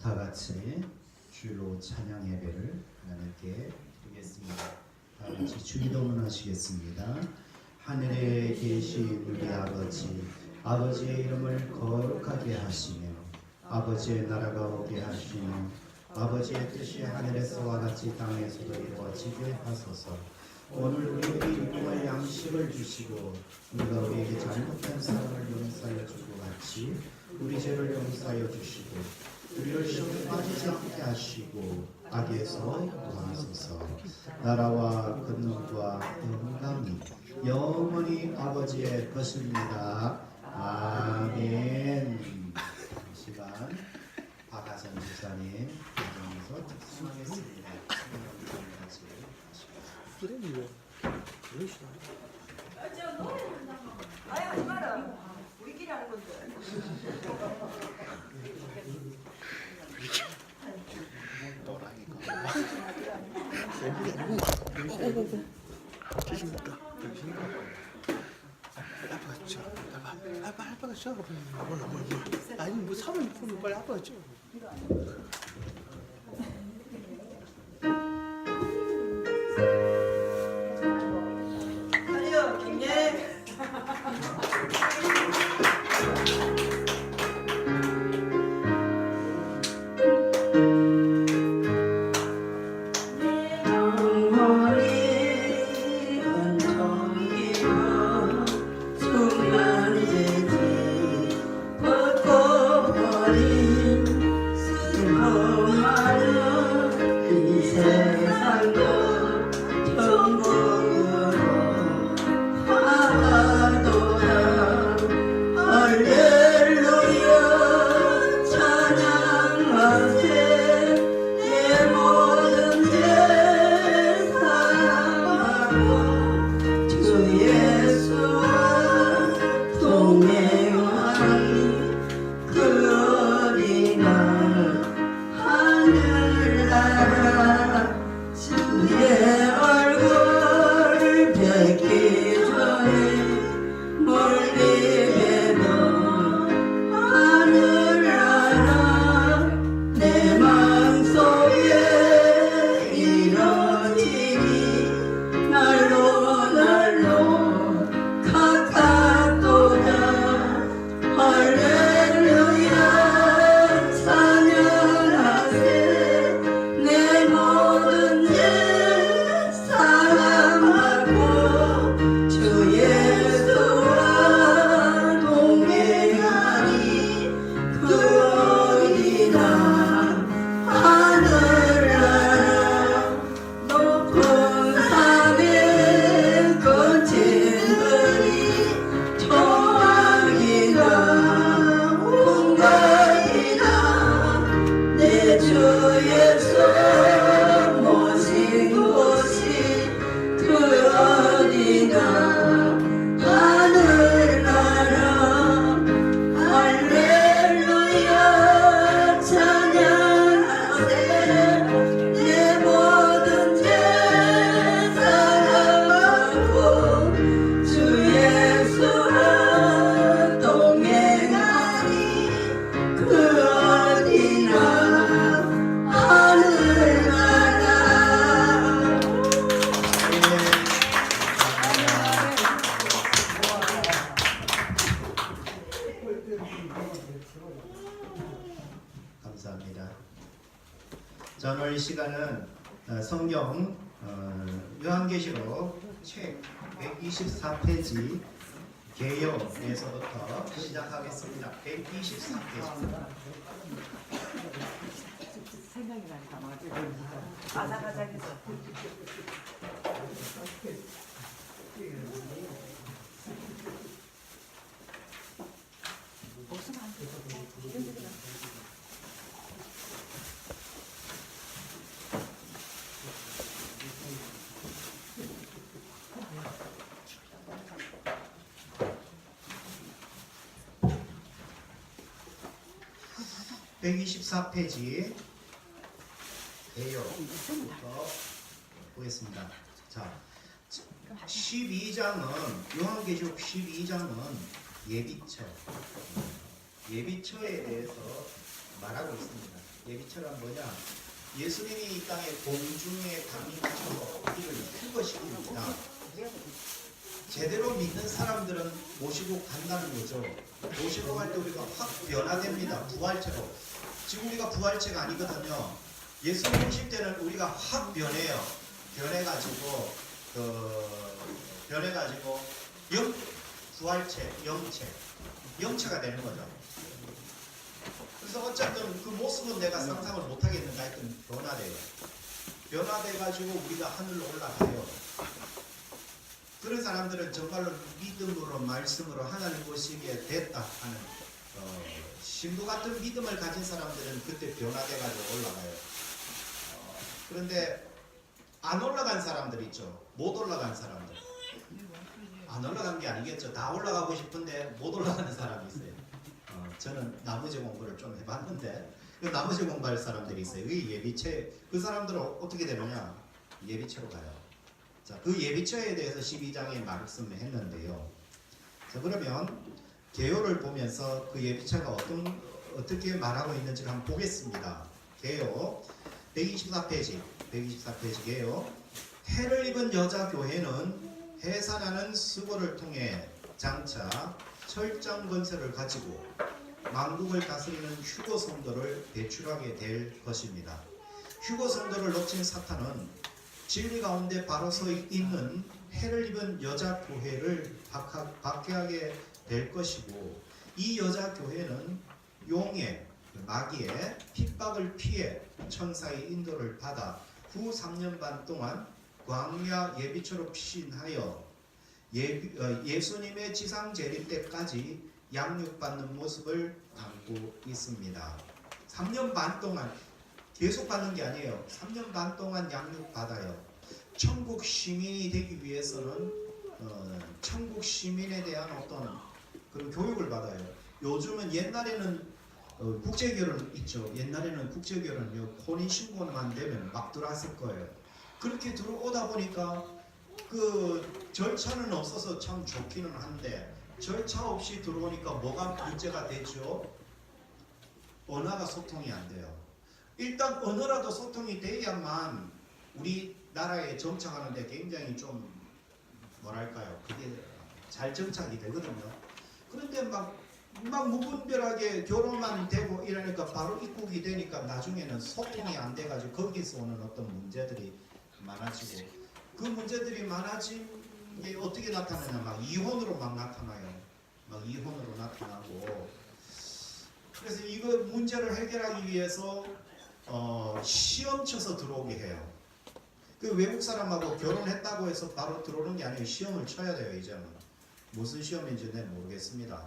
다 같이 주로 찬양 예배를 하나님께 드리겠습니다. 다 같이 주기도문 하시겠습니다. 하늘에 계신 우리 아버지, 아버지의 이름을 거룩하게 하시며 아버지의 나라가 오게 하시며 아버지의 뜻이 하늘에서와 같이 땅에서도 이루어지게 하소서. 오늘 우리에게 일용할 양식을 주시고 우리가 우리에게 잘못한 사람을 용서하여 주고 같이 우리 죄를 용서하여 주시고 우리를 시험에 빠지지 않게 하시고 악에서 구하소서. 나라와 권능과 영광이 영원히 아버지의 것입니다. 아멘. 이 시간 박하선 집사님 가정에서 특송하겠습니다. 아니 하지 마라. 우리끼리 하는 건데. 계십니까? 아빠가 쳐. 아니 뭐 사면 보면 빨리 아빠가 쳐. 아니요, 김예. 감사합니다. 자, 오늘 이 시간은 성경 요한계시록 책 124페이지 개역에서부터 시작하겠습니다. 124페이지. 생각이 나니까 아삭아삭해서. (124페이지) 개역부터 보겠습니다. 자, 12장은 요한계시록 12장은 예비처에 대해서 말하고 있습니다. 예비처란 뭐냐? 예수님이 이 땅에 공중에 강림하시고 우리를 휴거시킵니다. 제대로 믿는 사람들은 모시고 간다는 거죠. 모시고 갈 때 우리가 확 변화됩니다. 부활체로. 지금 우리가 부활체가 아니거든요. 예수님 오실 때는 우리가 확 변해요. 변해가지고 부활체, 영체가 되는 거죠. 그래서 어쨌든 그 모습은 내가 상상을 못하겠는가 하여튼 변화돼요. 변화돼가지고 우리가 하늘로 올라가요. 그런 사람들은 정말로 믿음으로 말씀으로 하나님 보시기에 됐다 하는 신부 같은 믿음을 가진 사람들은 그때 변화돼가지고 올라가요. 그런데 안 올라간 사람들 있죠. 못 올라간 사람들. 안 올라간 게 아니겠죠. 다 올라가고 싶은데 못 올라가는 사람이 있어요. 저는 나머지 공부를 좀 해봤는데 그 나머지 공부할 사람들이 있어요. 그 예비체 그 사람들은 어떻게 되느냐? 예비체로 가요. 자, 그 예비처에 대해서 12장에 말씀을 했는데요. 자, 그러면 개요를 보면서 그 예비처가 어떻게 말하고 있는지 한번 보겠습니다. 개요 124페이지 개요. 해를 입은 여자 교회는 해산하는 수고를 통해 장차 철장 건설을 가지고 만국을 다스리는 휴거 성도를 배출하게 될 것입니다. 휴거 성도를 놓친 사탄은 진리 가운데 바로 서 있는 해를 입은 여자 교회를 박해하게 될 것이고, 이 여자 교회는 용의 마귀의 핍박을 피해 천사의 인도를 받아 후 3년 반 동안 광야 예비처로 피신하여 예수님의 지상 재림 때까지 양육받는 모습을 담고 있습니다. 3년 반 동안 계속 받는 게 아니에요. 3년 반 동안 양육받아요. 천국 시민이 되기 위해서는 천국 시민에 대한 어떤 그런 교육을 받아요. 요즘은 옛날에는 국제결혼 있죠. 옛날에는 국제결혼요, 혼인신고만 되면 막 들어왔을 거예요. 그렇게 들어오다 보니까 그 절차는 없어서 참 좋기는 한데, 절차 없이 들어오니까 뭐가 문제가 되죠? 언어가 소통이 안 돼요. 일단 언어라도 소통이 돼야만 우리나라에 정착하는데 굉장히 좀 뭐랄까요, 그게 잘 정착이 되거든요. 그런데 막 무분별하게 결혼만 되고 이러니까 바로 입국이 되니까 나중에는 소통이 안 돼가지고 거기서 오는 어떤 문제들이 많아지고, 그 문제들이 많아진 게 어떻게 나타나냐, 막 이혼으로 막 나타나요. 막 이혼으로 나타나고. 그래서 이거 문제를 해결하기 위해서 시험 쳐서 들어오게 해요. 그 외국 사람하고 결혼했다고 해서 바로 들어오는 게 아니에요. 시험을 쳐야 돼요. 이제는 무슨 시험인지는 모르겠습니다.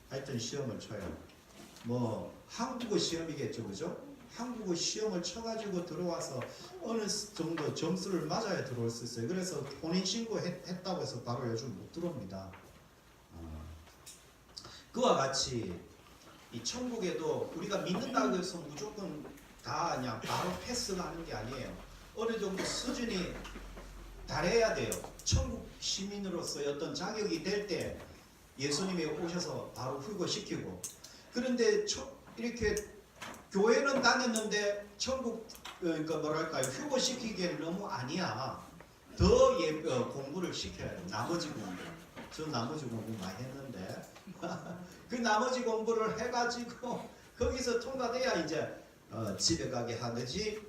하여튼 시험을 쳐요. 뭐 한국어 시험이겠죠, 그죠? 한국어 시험을 쳐가지고 들어와서 어느 정도 점수를 맞아야 들어올 수 있어요. 그래서 혼인신고 했다고 해서 바로 요즘 못 들어옵니다. 그와 같이 이 천국에도 우리가 믿는다고 해서 무조건 다 그냥 바로 패스하는 게 아니에요. 어느 정도 수준이 달해야 돼요. 천국 시민으로서의 어떤 자격이 될 때 예수님이 오셔서 바로 휴거시키고. 그런데 이렇게 교회는 다녔는데 천국, 그러니까 뭐랄까요, 휴거시키기에는 너무 아니야. 더 공부를 시켜야 돼요. 나머지 공부. 저 나머지 공부 많이 했는데 그 나머지 공부를 해가지고 거기서 통과돼야 이제 집에 가게 하듯이,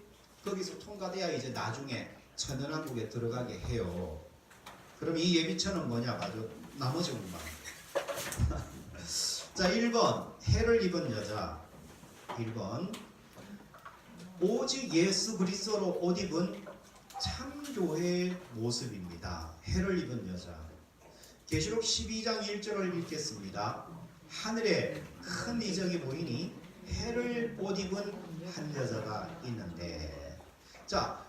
거기서 통과돼야 이제 나중에 천연왕국에 들어가게 해요. 그럼 이 예비처는 뭐냐? 바로 나머지 공부. 자, 1번 해를 입은 여자. 1번 오직 예수 그리스도로 옷 입은 참교회의 모습입니다. 해를 입은 여자. 계시록 12장 1절을 읽겠습니다. 하늘에 큰 이적이 보이니 해를 옷 입은 한 여자가 있는데, 자,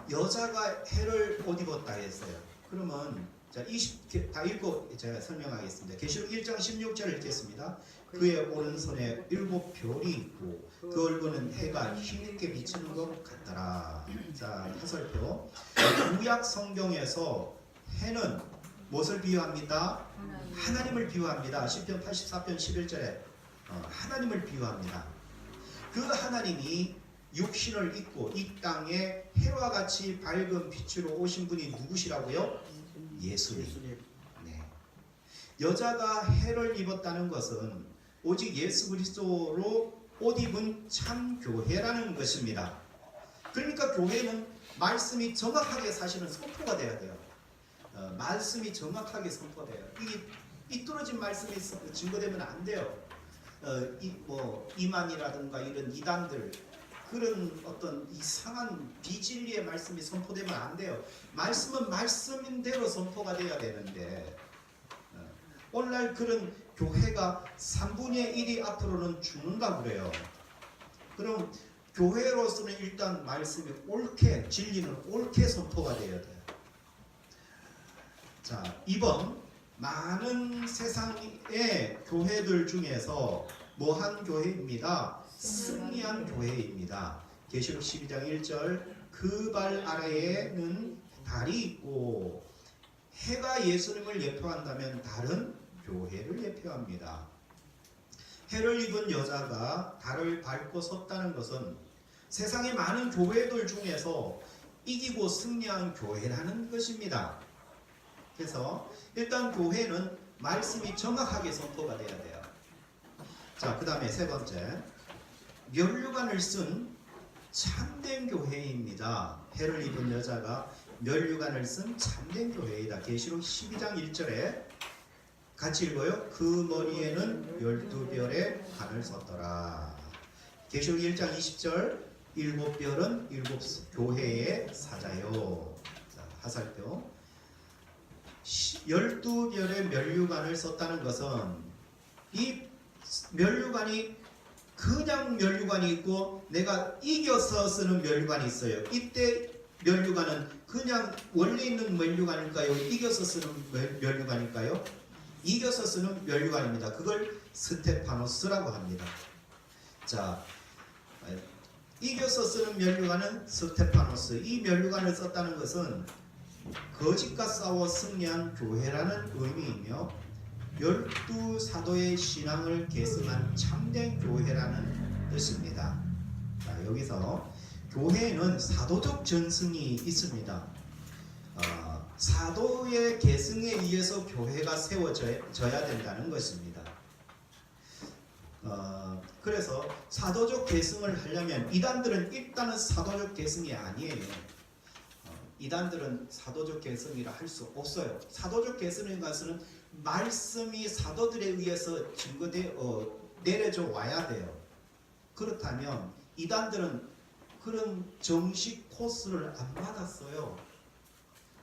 여자가 해를 옷 입었다 했어요. 그러면 자, 다 읽고 제가 설명하겠습니다. 계시록 1장 16절 읽겠습니다. 그의 오른손에 7별이 있고 그 얼굴은 해가 힘있게 비치는 것 같더라. 자, 화살표. 구약 성경에서 해는 무엇을 비유합니다? 하나님을 비유합니다. 시편 84편 11절에 하나님을 비유합니다. 그 하나님이 육신을 입고 이 땅에 해와 같이 밝은 빛으로 오신 분이 누구시라고요? 예수님. 네. 여자가 해를 입었다는 것은 오직 예수 그리스도로 옷 입은 참 교회라는 것입니다. 그러니까 교회는 말씀이 정확하게 사실은 선포가 돼야 돼요. 말씀이 정확하게 선포돼요. 이게 삐뚤어진 말씀이 증거되면 안 돼요. 이만이라든가 이런 이단들 그런 어떤 이상한 비진리의 말씀이 선포되면 안 돼요. 말씀은 말씀인대로 선포가 돼야 되는데 오늘날 그런 교회가 3분의 1이 앞으로는 죽는다고 그래요. 그럼 교회로서는 일단 말씀이 옳게 진리는 옳게 선포가 돼야 돼요. 자, 이번 많은 세상의 교회들 중에서 뭐한 교회입니다. 승리한 교회입니다. 계시록 12장 1절 그 발 아래에는 달이 있고 해가 예수님을 예표한다면 달은 교회를 예표합니다. 해를 입은 여자가 달을 밟고 섰다는 것은 세상의 많은 교회들 중에서 이기고 승리한 교회라는 것입니다. 그래서 일단 교회는 말씀이 정확하게 선포가 돼야 돼요. 자, 그 다음에 세 번째, 면류관을 쓴 참된 교회입니다. 해를 입은 여자가 면류관을 쓴 참된 교회이다. 계시록 12장 1절에 같이 읽어요. 그 머리에는 12별의 관을 썼더라. 계시록 1장 20절 7별은 7교회의 사자요. 자, 하살표 12별의 면류관을 썼다는 것은 이 면류관이 그냥 면류관이 있고 내가 이겨서 쓰는 면류관이 있어요. 이때 면류관은 그냥 원래 있는 면류관일까요? 이겨서 쓰는 면류관일까요? 이겨서 쓰는 면류관입니다. 그걸 스테파노스라고 합니다. 자, 이겨서 쓰는 면류관은 스테파노스. 이 면류관을 썼다는 것은 거짓과 싸워 승리한 교회라는 의미이며 12사도의 신앙을 계승한 참된 교회라는 뜻입니다. 자, 여기서 교회에는 사도적 전승이 있습니다. 사도의 계승에 의해서 교회가 세워져야 된다는 것입니다. 그래서 사도적 계승을 하려면 이단들은 일단은 사도적 계승이 아니에요. 이단들은 사도적 계승이라 할 수 없어요. 사도적 계승에 가서는 말씀이 사도들에 의해서 내려져 와야 돼요. 그렇다면 이단들은 그런 정식 코스를 안 받았어요.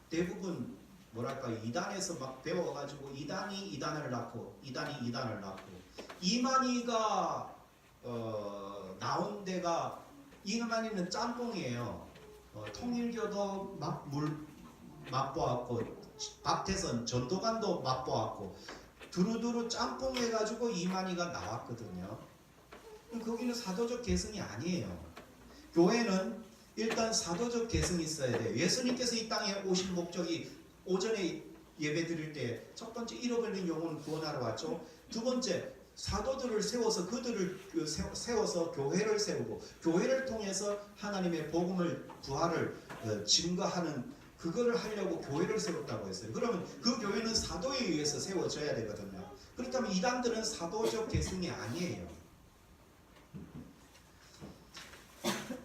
대부분 뭐랄까 이단에서 막 배워가지고 이단이 이단을 낳고 이단이 이단을 낳고 이만희가 나온 데가 이만희는 짬뽕이에요. 통일교도 맛보았고 박태선 전도관도 맛보았고 두루두루 짬뽕 해가지고 이만희가 나왔거든요. 거기는 사도적 계승이 아니에요. 교회는 일단 사도적 계승이 있어야 돼요. 예수님께서 이 땅에 오신 목적이 오전에 예배 드릴 때 첫 번째 잃어버린 영혼을 구원하러 왔죠. 두 번째 사도들을 세워서 그들을 세워서 교회를 세우고 교회를 통해서 하나님의 복음을 부활을 증거하는 그거를 하려고 교회를 세웠다고 했어요. 그러면 그 교회는 사도에 의해서 세워져야 되거든요. 그렇다면 이단들은 사도적 계승이 아니에요.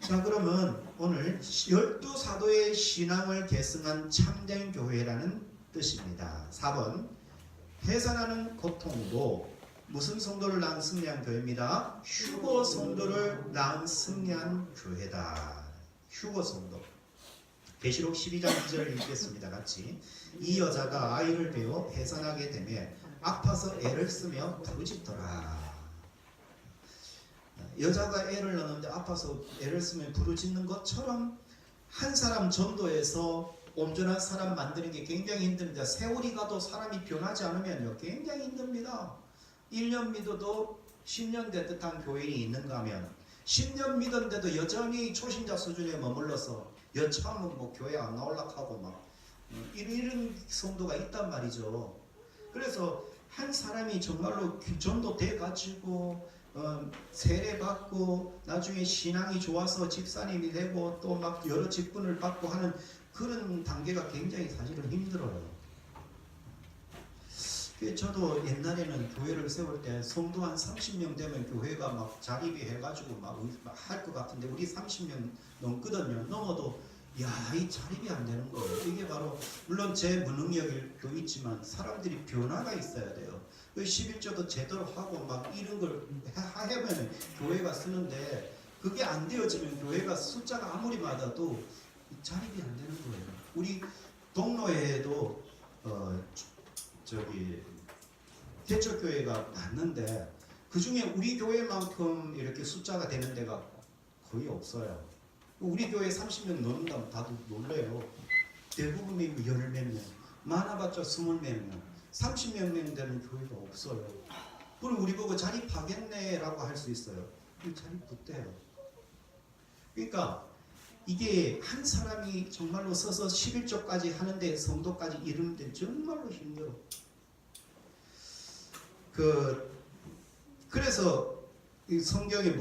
자, 그러면 오늘 12사도의 신앙을 계승한 참된 교회라는 뜻입니다. 4번 해산하는 고통도 무슨 성도를 낳은 승리한 교회입니다. 휴거 성도를 낳은 승리한 교회다. 휴거 성도. 계시록 12장 2절을 읽겠습니다. 같이. 이 여자가 아이를 배워 해산하게 되매 아파서 애를 쓰며 부르짖더라. 여자가 애를 낳는데 아파서 애를 쓰며 부르짖는 것처럼 한 사람 전도해서 온전한 사람 만드는 게 굉장히 힘듭니다. 세월이 가도 사람이 변하지 않으면요 굉장히 힘듭니다. 1년 믿어도 10년 됐듯한 교인이 있는가 하면 10년 믿었는데도 여전히 초신자 수준에 머물러서 여차하면 뭐 교회 안 나올라 하고 막 이런 성도가 있단 말이죠. 그래서 한 사람이 정말로 전도 돼 가지고 세례 받고 나중에 신앙이 좋아서 집사님이 되고 또 막 여러 직분을 받고 하는 그런 단계가 굉장히 사실은 힘들어요. 저도 옛날에는 교회를 세울 때 성도 한 30명 되면 교회가 막 자립이 해가지고 막 할 것 같은데 우리 30명 넘거든요. 넘어도 이 자립이 안 되는 거예요. 이게 바로 물론 제 무능력도 있지만 사람들이 변화가 있어야 돼요. 11조도 제대로 하고 막 이런 걸 하면 교회가 쓰는데 그게 안 되어지면 교회가 숫자가 아무리 많아도 자립이 안 되는 거예요. 우리 동로에도 개척교회가 많는데 그 중에 우리 교회만큼 이렇게 숫자가 되는 데가 거의 없어요. 우리 교회 30명 넘는다면 다들 놀래요. 대부분이 10몇 명, 많아봤자 20몇 명, 30몇 명 되는 교회가 없어요. 그럼 우리 보고 자립하겠네라고 할 수 있어요. 자립 못해요. 그러니까 이게 한 사람이 정말로 서서 11조까지 하는데 성도까지 이루는데 정말로 힘들어. 그래서 이 성경에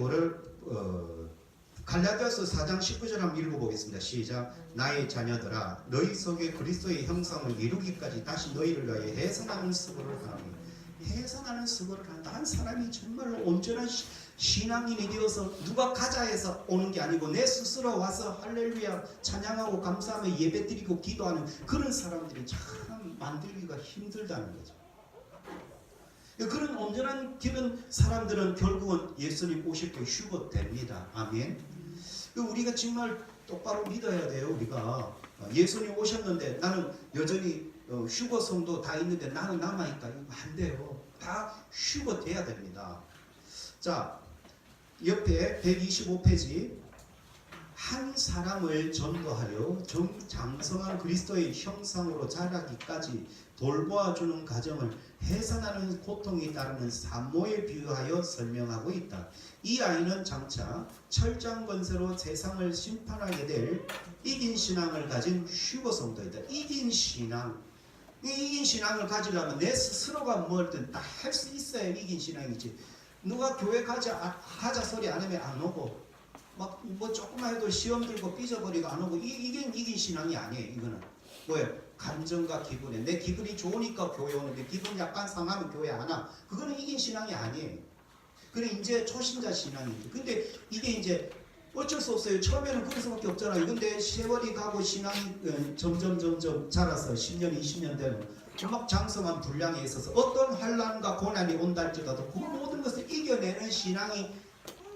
갈라디아서 4장 19절 한번 읽어보겠습니다. 시작. 나의 자녀들아 너희 속에 그리스도의 형상을 이루기까지 다시 너희를 위하여 해산하는 수고를 하나니 해산하는 수고를 한다. 한 사람이 정말로 온전한 신앙인이 되어서 누가 가자 해서 오는 게 아니고 내 스스로 와서 할렐루야 찬양하고 감사하며 예배드리고 기도하는 그런 사람들이 참 만들기가 힘들다는 거죠. 그런 온전한 그런 사람들은 결국은 예수님 오실 때 휴거됩니다. 아멘. 우리가 정말 똑바로 믿어야 돼요. 우리가 예수님 오셨는데 나는 여전히 휴거 성도 다 있는데 나는 남아있다. 이거 안 돼요. 다 휴거돼야 됩니다. 자, 옆에 125페이지 한 사람을 전도하여 장성한 그리스도의 형상으로 자라기까지 돌보아주는 과정을 해산하는 고통이 따르는 산모에 비유하여 설명하고 있다. 이 아이는 장차 철장 권세로 세상을 심판하게 될 이긴 신앙을 가진 휴거 성도이다. 이긴 신앙. 이긴 신앙을 가지려면 내 스스로가 뭐든 다 할 수 있어야 이긴 신앙이지. 누가 교회 가자 소리 안 하면 안 오고 막 뭐 조금만 해도 시험 들고 삐져버리고 안 오고 이게 이긴 신앙이 아니에요. 이거는 뭐예요? 감정과 기분에 내 기분이 좋으니까 교회 오는데 기분 약간 상하면 교회 안 와. 그거는 이긴 신앙이 아니에요. 그래 이제 초신자 신앙이지. 근데 이게 이제 어쩔 수 없어요. 처음에는 그럴 수밖에 없잖아요. 근데 세월이 가고 신앙이 점점 자라서 10년 20년 되면 막 장성한 분량에 있어서 어떤 환난과 고난이 온다 할지라도 그 모든 것을 이겨내는 신앙이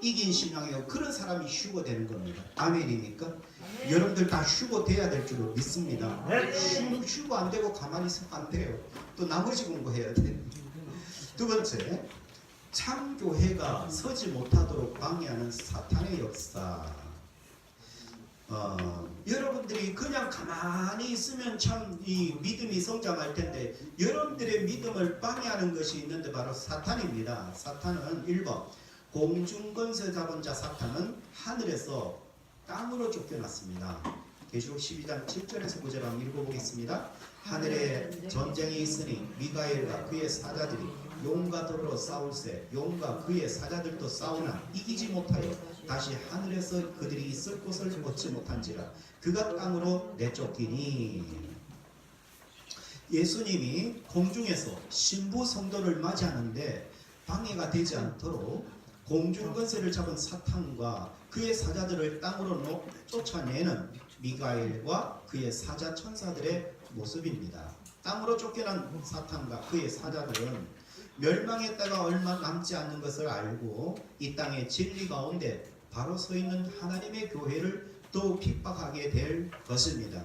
이긴 신앙이에요. 그런 사람이 휴거되는 겁니다. 아멘입니까? 아멘. 여러분들 다 휴거돼야 될 줄로 믿습니다. 휴거 안 되고 가만히 있으면 안 돼요. 또 나머지 공부해야 돼요. 두 번째, 참교회가 서지 못하도록 방해하는 사탄의 역사. 여러분들이 그냥 가만히 있으면 참 이 믿음이 성장할 텐데 여러분들의 믿음을 방해하는 것이 있는데 바로 사탄입니다. 사탄은 1번 공중권세 잡은 자 사탄은 하늘에서 땅으로 쫓겨났습니다. 계시록 12장 7절에서 9절 한번 읽어보겠습니다. 하늘에 전쟁이 있으니 미가엘과 그의 사자들이 용과 더불어 싸울세 용과 그의 사자들도 싸우나 이기지 못하여 다시 하늘에서 그들이 있을 곳을 얻지 못한지라 그가 땅으로 내쫓기니. 예수님이 공중에서 신부 성도를 맞이하는데 방해가 되지 않도록 공중 권세를 잡은 사탄과 그의 사자들을 땅으로 쫓아내는 미가엘과 그의 사자 천사들의 모습입니다. 땅으로 쫓겨난 사탄과 그의 사자들은 멸망했다가 얼마 남지 않는 것을 알고 이 땅의 진리 가운데 바로 서 있는 하나님의 교회를 더욱 핍박하게 될 것입니다.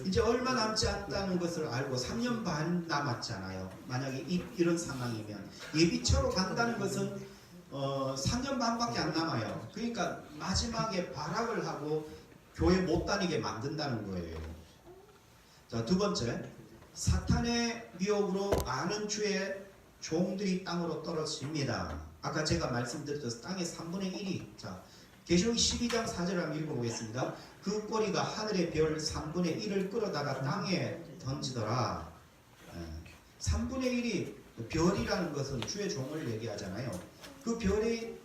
이제 얼마 남지 않다는 것을 알고 3년 반 남았잖아요. 만약에 이런 상황이면 예비처로 간다는 것은 3년 반밖에 안 남아요. 그러니까 마지막에 발악을 하고 교회 못 다니게 만든다는 거예요. 자, 두 번째, 사탄의 미혹으로 많은 주의 종들이 땅으로 떨어집니다. 아까 제가 말씀드렸듯이 땅의 3분의 1이 자 계시록 12장 4절 한번 읽어보겠습니다. 그 꼬리가 하늘의 별 3분의 1을 끌어다가 땅에 던지더라. 3분의 1이 별이라는 것은 주의 종을 얘기하잖아요. 그 별이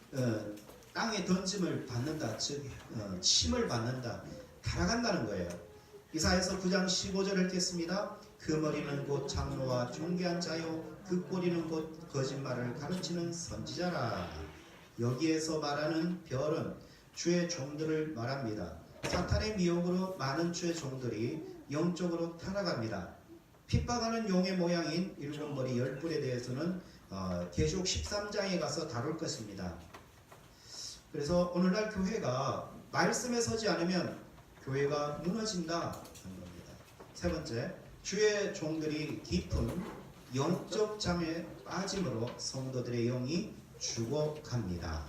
땅에 던짐을 받는다, 즉 침을 받는다, 달아간다는 거예요. 이사야서 9장 15절을 읽겠습니다. 그 머리는 곧 장로와 존귀한 자요, 그 꼬리는 곧 거짓말을 가르치는 선지자라. 여기에서 말하는 별은 주의 종들을 말합니다. 사탄의 미혹으로 많은 주의 종들이 영적으로 타락합니다. 핍박하는 용의 모양인 일곱 머리 열 뿔에 대해서는 계시록 13장에 가서 다룰 것입니다. 그래서 오늘날 교회가 말씀에 서지 않으면 교회가 무너진다 하는 겁니다. 세 번째, 주의 종들이 깊은 영적 잠에 빠짐으로 성도들의 영이 죽어갑니다.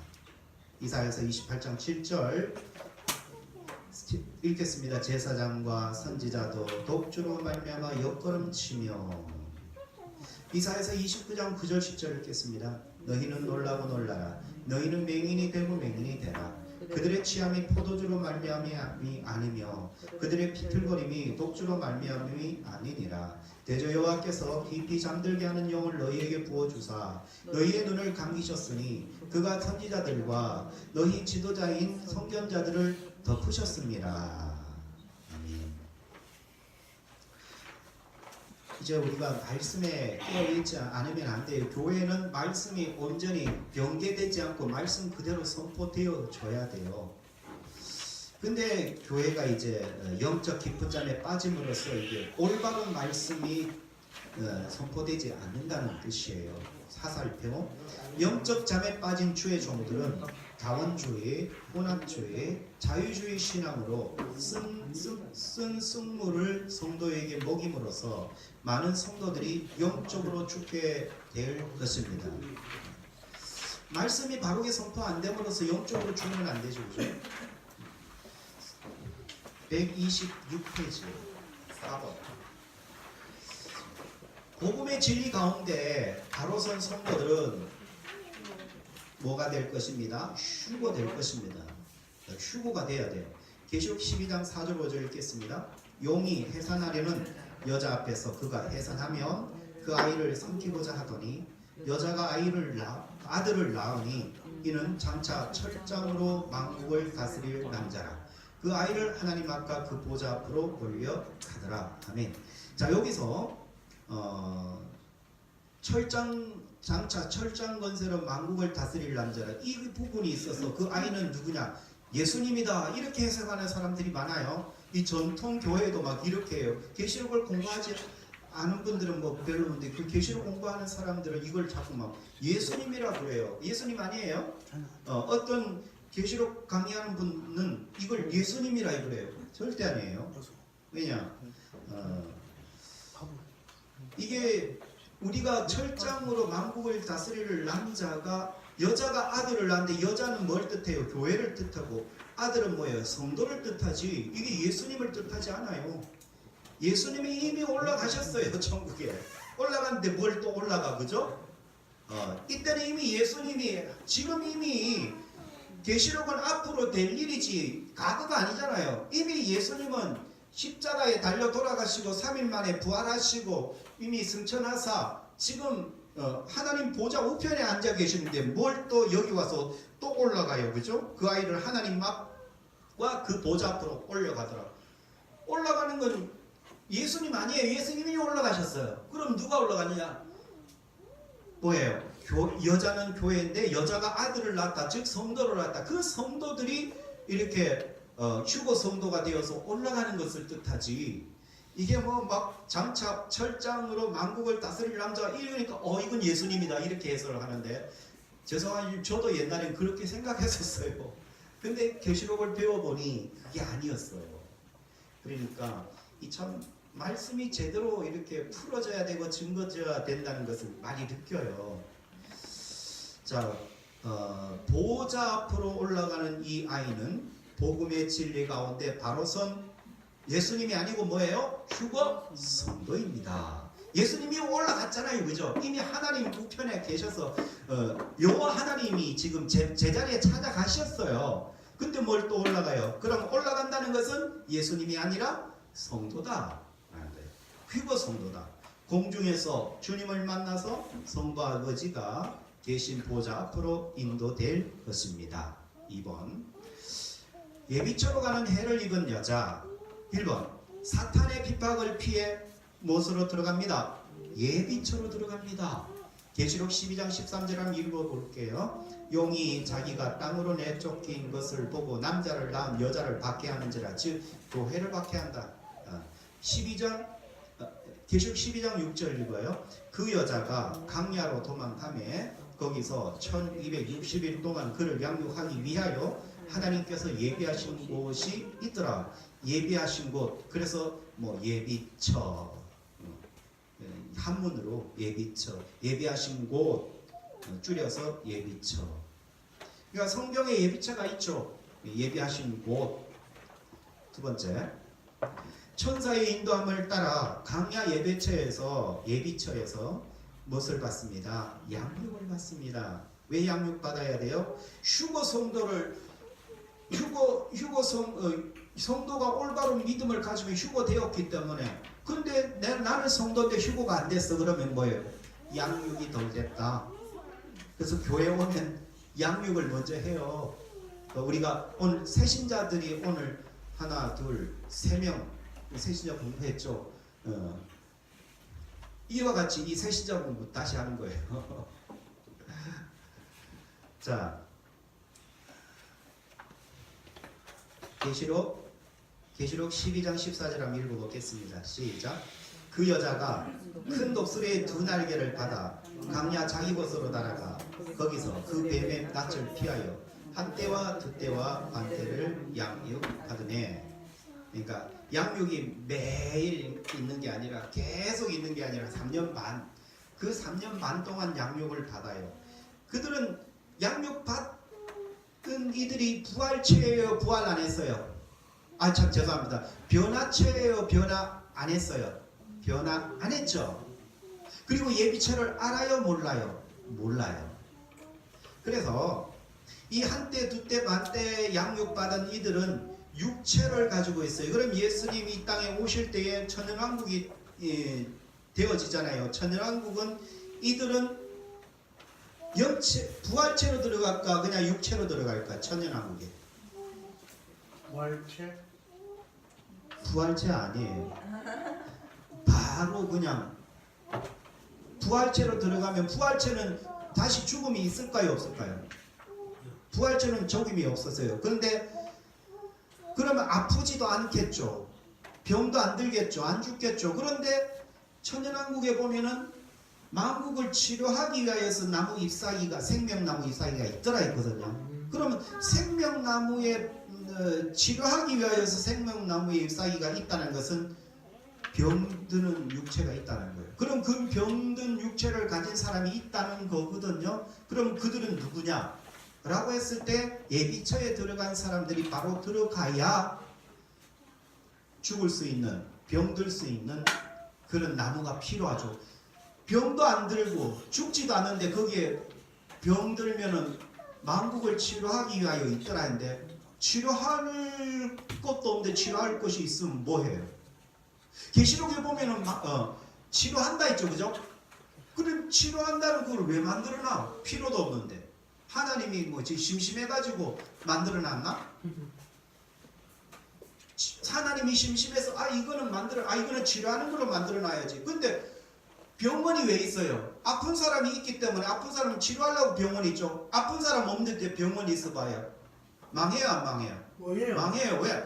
이사야서 28장 7절 읽겠습니다. 제사장과 선지자도 독주로 말미암아 엿걸음치며. 이사야서 29장 9절 10절 읽겠습니다. 너희는 놀라고 놀라라. 너희는 맹인이 되고 맹인이 되라. 그들의 취함이 포도주로 말미암이 아니며 그들의 비틀거림이 독주로 말미암이 아니니라. 대저 여호와께서 깊이 잠들게 하는 영을 너희에게 부어주사 너희의 눈을 감기셨으니 그가 선지자들과 너희 지도자인 선견자들을 덮으셨습니다. 아멘. 이제 우리가 말씀에 깨어있지 않으면 안 돼요. 교회는 말씀이 온전히 변개되지 않고 말씀 그대로 선포되어 줘야 돼요. 근데 교회가 이제 영적 깊은 잠에 빠짐으로써 이게 올바른 말씀이 선포되지 않는다는 뜻이에요. 사살표. 영적 잠에 빠진 주의 종들은 다원주의, 혼합주의, 자유주의 신앙으로 쓴 승물을 성도에게 먹임으로써 많은 성도들이 영적으로 죽게 될 것입니다. 말씀이 바르게 선포 안 됨으로써 영적으로 죽으면 안 되죠. 그죠? 126페이지 4번. 복음의 진리 가운데 바로 선 성도들은 뭐가 될 것입니다? 휴고 될 것입니다. 휴고가 돼야 돼요. 계시록 12장 4절 5절 읽겠습니다. 용이 해산하려는 여자 앞에서 그가 해산하면 그 아이를 삼키고자 하더니 여자가 아들을 낳으니 이는 장차 철장으로 만국을 다스릴 남자라. 그 아이를 하나님 앞과 그 보좌 앞으로 올려가더라. 아멘. 자, 여기서 장차 철장 건세로 만국을 다스릴 남자라, 이 부분이 있어서 그 아이는 누구냐? 예수님이다. 이렇게 해석하는 사람들이 많아요. 이 전통 교회도 막 이렇게 해요. 계시록을 공부하지 않은 분들은 뭐 별로인데 그 계시록 공부하는 사람들은 이걸 자꾸 막 예수님이라 그래요. 예수님 아니에요? 어떤 계시록 강의하는 분은 이걸 예수님이라 그래요. 절대 아니에요. 왜냐? 이게 우리가 철장으로 만국을 다스릴 남자가, 여자가 아들을 낳는데 여자는 뭘 뜻해요? 교회를 뜻하고, 아들은 뭐예요? 성도를 뜻하지, 이게 예수님을 뜻하지 않아요. 예수님이 이미 올라가셨어요. 천국에 올라갔는데 뭘 또 올라가, 그죠? 이때는 이미 예수님이, 지금 이미 계시록은 앞으로 될 일이지 과거가 아니잖아요. 이미 예수님은 십자가에 달려 돌아가시고 3일 만에 부활하시고 이미 승천하사 지금 하나님 보좌 우편에 앉아 계시는데 뭘 또 여기 와서 또 올라가요. 그죠? 그 아이를 하나님 앞과 그 보좌 앞으로 올려가더라고. 올라가는 건 예수님 아니에요. 예수님이 올라가셨어요. 그럼 누가 올라가느냐? 뭐예요? 여자는 교회인데 여자가 아들을 낳았다. 즉 성도를 낳았다. 그 성도들이 이렇게 휴거 성도가 되어서 올라가는 것을 뜻하지, 이게 뭐 막 장차 철장으로 만국을 다스릴 남자 이러니까 이건 예수님이다 이렇게 해석을 하는데, 죄송하지만 저도 옛날엔 그렇게 생각했었어요. 근데 계시록을 배워보니 그게 아니었어요. 그러니까 이 참 말씀이 제대로 이렇게 풀어져야 되고 증거져야 된다는 것을 많이 느껴요. 자, 보호자 앞으로 올라가는 이 아이는 복음의 진리 가운데 바로 선 예수님이 아니고 뭐예요? 휴거 성도입니다. 예수님이 올라갔잖아요. 그죠? 이미 하나님 우편에 계셔서 여호와 하나님이 지금 제자리에 찾아가셨어요. 근데 뭘 또 올라가요? 그럼 올라간다는 것은 예수님이 아니라 성도다. 휴거 성도다. 공중에서 주님을 만나서 성부 아버지가 계신 보좌 앞으로 인도될 것입니다. 2번 예비처로 가는 해를 입은 여자. 1번 사탄의 핍박을 피해 무엇으로 들어갑니다? 예비처로 들어갑니다. 계시록 12장 13절 한번 읽어볼게요. 용이 자기가 땅으로 내쫓긴 것을 보고 남자를 낳은 여자를 박해하는지라, 즉 교회를 박해한다. 12장 계시록 12장 6절 읽어요. 그 여자가 강야로 도망하며 거기서 1260일 동안 그를 양육하기 위하여 하나님께서 예비하신 곳이 있더라. 예비하신 곳, 그래서 뭐 예비처, 한문으로 예비처, 예비하신 곳, 줄여서 예비처. 그러니까 성경에 예비처가 있죠. 예비하신 곳. 두 번째, 천사의 인도함을 따라 강야 예비처에서 무엇을 받습니다? 양육을 받습니다. 왜 양육 받아야 돼요? 성도가 올바른 믿음을 가지고 휴거되었기 때문에. 근데 나는 성도인데 휴거가 안 됐어. 그러면 뭐예요? 양육이 덜 됐다. 그래서 교회 오면 양육을 먼저 해요. 우리가 오늘 새신자들이 오늘 하나, 둘, 세 명 새신자 공부했죠. 이와 같이 이 새신자 공부 다시 하는 거예요. 자, 계시록 12장 14절 한번 읽어보겠습니다. 시작. 그 여자가 큰 독수리의 두 날개를 받아 강야 자기 곳으로 날아가 거기서 그 뱀의 낯을 피하여 한 때와 두 때와 반 때를 양육하더니. 그러니까 양육이 매일 있는 게 아니라 계속 있는 게 아니라 3년 반. 그 3년 반 동안 양육을 받아요. 그들은 양육 받은 이들이 부활체예요, 부활 안 했어요? 죄송합니다. 변화체예요, 변화 안 했어요? 변화 안 했죠. 그리고 예비처를 알아요, 몰라요? 몰라요. 그래서 이 한때, 두때, 반때 양육받은 이들은 육체를 가지고 있어요. 그럼 예수님이 이 땅에 오실 때에 천연왕국이 되어지잖아요. 천연왕국은 이들은 부활체로 들어갈까 그냥 육체로 들어갈까? 천연왕국에 부활체 아니에요. 바로 그냥 부활체로 들어가면, 부활체는 다시 죽음이 있을까요, 없을까요? 부활체는 죽음이 없었어요. 그런데 그러면 아프지도 않겠죠. 병도 안 들겠죠. 안 죽겠죠. 그런데 천연왕국에 보면은 만국을 치료하기 위하여서 나무 잎사귀가, 생명나무 잎사귀가 있더라 했거든요. 그러면 생명나무에 치료하기 위하여서 생명나무의 잎사귀가 있다는 것은 병드는 육체가 있다는 거예요. 그럼 그 병든 육체를 가진 사람이 있다는 거거든요. 그럼 그들은 누구냐? 라고 했을 때 예비처에 들어간 사람들이 바로 들어가야 죽을 수 있는, 병들 수 있는 그런 나무가 필요하죠. 병도 안 들고 죽지도 않는데 거기에 병들면은 만국을 치료하기 위하여 있더라 했는데, 치료할 것도 없는데 치료할 것이 있으면 뭐해요? 계시록에 보면은 치료한다 했죠, 그죠? 그럼 치료한다는 걸 왜 만들어놔? 필요도 없는데. 하나님이 뭐지 심심해가지고 만들어놨나? 하나님이 심심해서 이거는 치료하는 걸로 만들어놔야지. 근데 병원이 왜 있어요? 아픈 사람이 있기 때문에. 아픈 사람 치료하려고 병원이 있죠. 아픈 사람 없는데 병원이 있어봐야 망해요, 안 망해요? 망해요. 왜?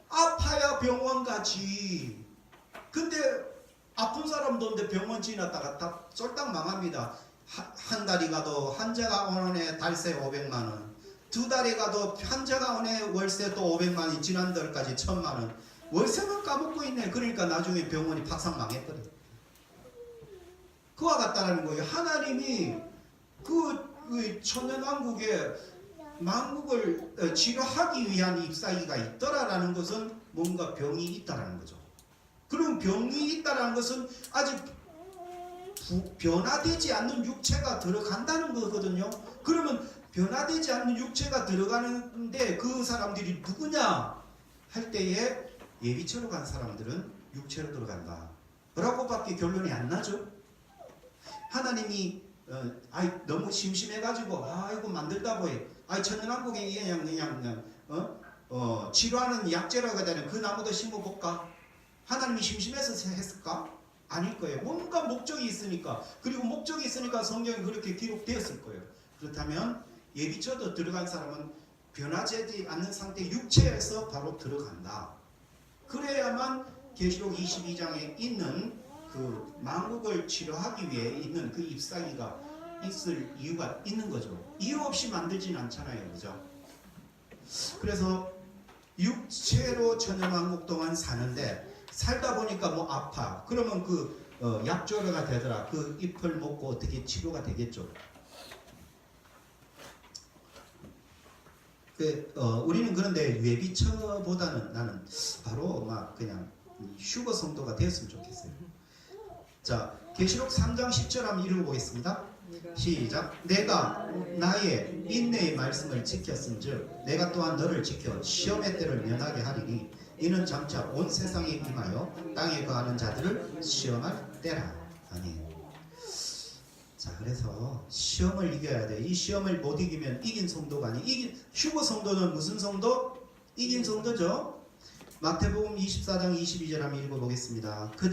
아파야 병원 가지. 근데 아픈 사람도 없는데 병원 지났다가 다 쫄딱 망합니다. 한 달이 가도 환자가 오네 달세 500만원, 두 달이 가도 환자가 오네 월세 또 500만원이, 지난달까지 1000만원, 월세만 까먹고 있네. 그러니까 나중에 병원이 박상 망해버려. 그와 같다는 거예요. 하나님이 그 천연왕국에 만국을 치료하기 위한 잎사귀가 있더라라는 것은 뭔가 병이 있다라는 거죠. 그럼 병이 있다라는 것은 아직 변화되지 않는 육체가 들어간다는 거거든요. 그러면 변화되지 않는 육체가 들어가는데 그 사람들이 누구냐 할 때에 예비처로 간 사람들은 육체로 들어간다. 라고밖에 결론이 안 나죠. 하나님이 너무 심심해가지고 이거 만들다고 해. 천연왕국에 그냥 치료하는 약재라고 되는 그 나무도 심어볼까? 하나님이 심심해서 했을까? 아닐 거예요. 뭔가 목적이 있으니까. 그리고 목적이 있으니까 성경이 그렇게 기록되었을 거예요. 그렇다면 예비처도 들어간 사람은 변화되지 않는 상태 육체에서 바로 들어간다. 그래야만 계시록 22장에 있는 그 만국을 치료하기 위해 있는 그 잎사귀가 있을 이유가 있는 거죠. 이유 없이 만들진 않잖아요. 그죠? 그래서 육체로 천연왕국 동안 사는데 살다 보니까 뭐 아파. 그러면 그 약조류가 되더라. 그 잎을 먹고 어떻게 치료가 되겠죠. 우리는 그런데 예비처보다는 나는 바로 막 그냥 휴거 성도가 되었으면 좋겠어요. 자, 계시록 3장 10절 한번 읽어보겠습니다. 시작. 내가 나의 인내의 말씀을 지켰은즉 내가 또한 너를 지켜 시험의 때를 면하게 하리니 이는 장차 온 세상에 임하여 땅에 거하는 자들을 시험할 때라. 아니에요. 자, 그래서 시험을 이겨야 돼. 이 시험을 못 이기면 이긴 성도가 아니. 휴거 성도는 무슨 성도? 이긴 성도죠. 마태복음 24장 22절 한번 읽어보겠습니다. 그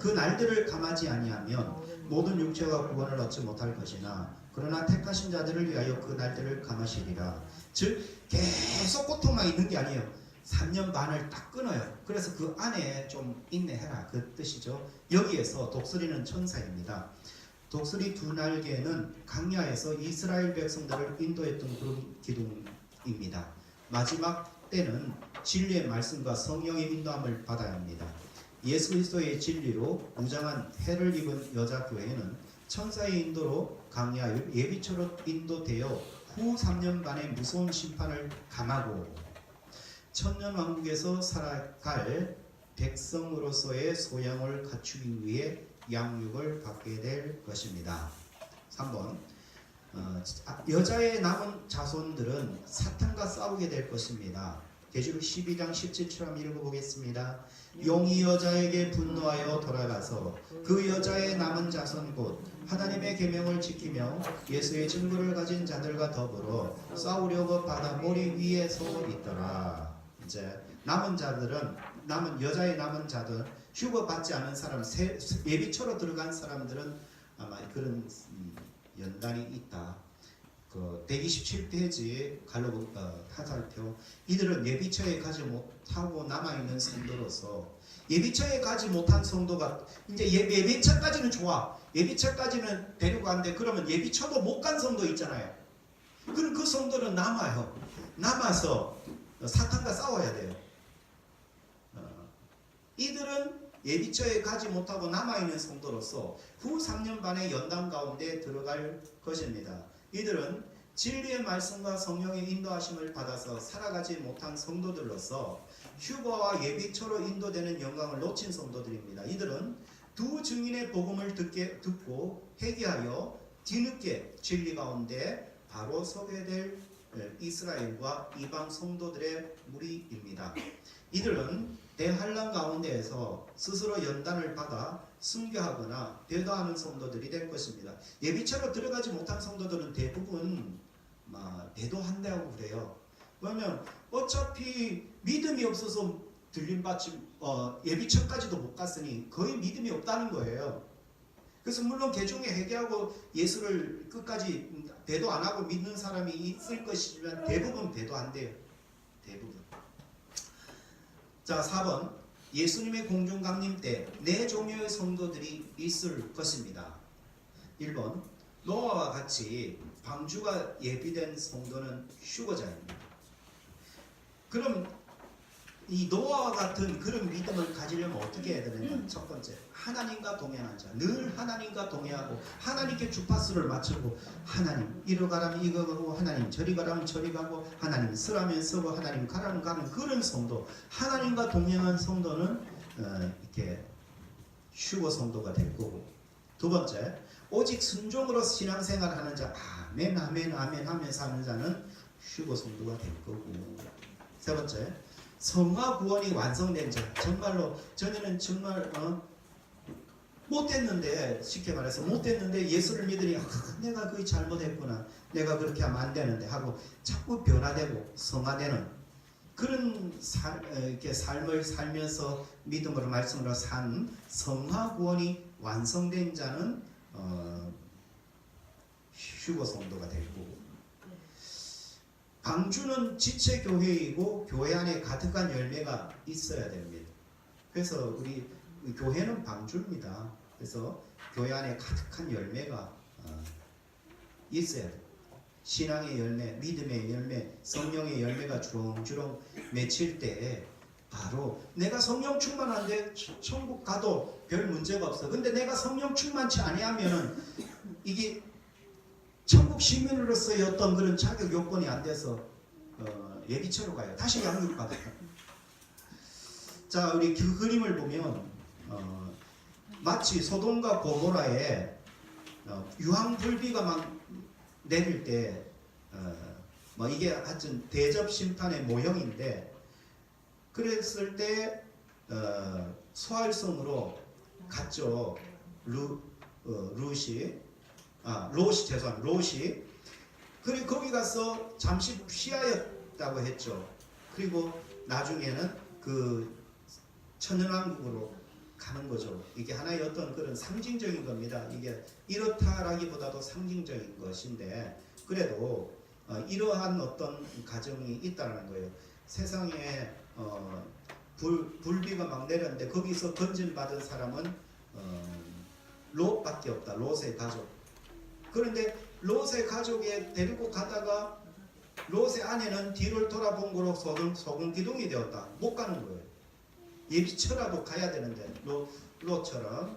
날들을 감하지 아니하면 모든 육체가 구원을 얻지 못할 것이나 그러나 택하신 자들을 위하여 그 날들을 감하시리라. 즉 계속 고통만 있는 게 아니에요. 3년 반을 딱 끊어요. 그래서 그 안에 좀 인내해라 그 뜻이죠. 여기에서 독수리는 천사입니다. 독수리 두 날개는 강야에서 이스라엘 백성들을 인도했던 그런 기둥입니다. 마지막 때는 진리의 말씀과 성령의 인도함을 받아야 합니다. 예수 그리스도의 진리로 무장한 해를 입은 여자 교회는 천사의 인도로 강야 예비처로 인도되어 후 3년 반의 무서운 심판을 감하고 천년왕국에서 살아갈 백성으로서의 소양을 갖추기 위해 양육을 받게 될 것입니다. 3번 여자의 남은 자손들은 사탄과 싸우게 될 것입니다. 계시록 12장 17절 한번 읽어보겠습니다. 용이 여자에게 분노하여 돌아가서 그 여자의 남은 자손 곧 하나님의 계명을 지키며 예수의 증거를 가진 자들과 더불어 싸우려고 바다 모리 위에 서 있더라. 이제 남은 자들은 여자의 남은 자들 휴거 받지 않은 사람 예비처로 들어간 사람들은 아마 그런 연단이 있다. 그 127페이지에 갈로 화살표 이들은 예비처에 가지 못하고 남아있는 성도로서 예비처에 가지 못한 성도가 이제 예비처까지는 좋아. 예비처까지는 데리고 가는데 그러면 예비처도 못 간 성도 있잖아요. 그럼 그 성도는 남아요. 남아서 사탄과 싸워야 돼요. 이들은 예비처에 가지 못하고 남아있는 성도로서 후 3년 반의 연단 가운데 들어갈 것입니다. 이들은 진리의 말씀과 성령의 인도하심을 받아서 살아가지 못한 성도들로서 휴거와 예비처로 인도되는 영광을 놓친 성도들입니다. 이들은 두 증인의 복음을 듣고 회개하여 뒤늦게 진리 가운데 바로 서게 될 이스라엘과 이방 성도들의 무리입니다. 이들은 대환란 가운데에서 스스로 연단을 받아 순교하거나 배도하는 성도들이 될 것입니다. 예비처로 들어가지 못한 성도들은 대부분 배도한다고 그래요. 왜냐면 어차피 믿음이 없어서 들림받지 예비처까지도 못 갔으니 거의 믿음이 없다는 거예요. 그래서 물론 개중에 회개하고 예수를 끝까지 배도 안 하고 믿는 사람이 있을 것이지만 대부분 배도한대요. 대부분. 자, 4번 예수님의 공중 강림 때 네 종류의 성도들이 있을 것입니다. 1번 노아와 같이 방주가 예비된 성도는 휴거자입니다. 그럼 이 노아와 같은 그런 믿음을 가지려면 어떻게 해야 되는가? 첫 번째, 하나님과 동행한 자. 늘 하나님과 동행하고 하나님께 주파수를 맞추고 하나님 이리 가라면 이거 가고 하나님 저리 가라면 저리 가고 하나님 서라면 서고 하나님 가라면 가는 그런 성도. 하나님과 동행한 성도는 이렇게 휴거 성도가 될 거고. 두 번째, 오직 순종으로 신앙생활을 하는 자. 아멘 아멘 아멘 하면서 사는 자는 휴거 성도가 될 거고. 세 번째, 성화 구원이 완성된 자. 정말로 전에는 정말 못됐는데, 쉽게 말해서 못됐는데 예수를 믿으니 내가 그게 잘못했구나, 내가 그렇게 하면 안 되는데 하고 자꾸 변화되고 성화되는 그런 이렇게 삶을 살면서 믿음으로 말씀으로 산 성화 구원이 완성된 자는 휴거 성도가 되고, 방주는 지체 교회이고 교회 안에 가득한 열매가 있어야 됩니다. 그래서 우리 교회는 방주입니다. 그래서 교회 안에 가득한 열매가 있어야 돼요. 신앙의 열매, 믿음의 열매, 성령의 열매가 주렁주렁 맺힐 때 바로 내가 성령 충만한데 천국 가도 별 문제가 없어. 근데 내가 성령 충만치 아니하면은 이게 천국 시민으로서의 어떤 그런 자격 요건이 안 돼서 예비처로 가요. 다시 양육받아요. 자, 우리 그 그림을 보면 마치 소돔과 고모라에 유황불비가 막 내릴 때 뭐 이게 하여튼 대접 심판의 모형인데, 그랬을 때 소활성으로 갔죠. 롯이 죄송합니다. 롯이. 그리고 거기 가서 잠시 쉬하였다고 했죠. 그리고 나중에는 그 천연왕국으로 가는 거죠. 이게 하나의 어떤 그런 상징적인 겁니다. 이게 이렇다라기보다도 상징적인 것인데, 그래도 이러한 어떤 가정이 있다는 거예요. 세상에 불비가 막 내렸는데 거기서 건진받은 사람은 롯밖에 없다. 롯의 가족. 그런데 롯의 가족에 데리고 가다가 롯의 아내는 뒤를 돌아본 거로 소금 기둥이 되었다. 못 가는 거예요. 예비처라도 가야 되는데 롯처럼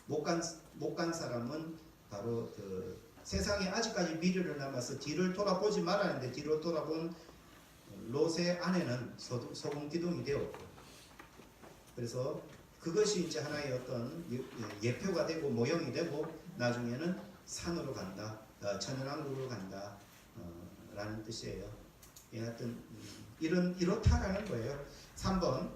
못 간 사람은 바로 그 세상에 아직까지 미래를 남아서 뒤를 돌아보지 말았는데 뒤를 돌아본 롯의 아내는 소금 기둥이 되었고, 그래서 그것이 이제 하나의 어떤 예표가 되고 모형이 되고 나중에는 산으로 간다, 천연왕국으로 간다 라는 뜻이에요. 하여튼 이렇다라는 거예요. 3번,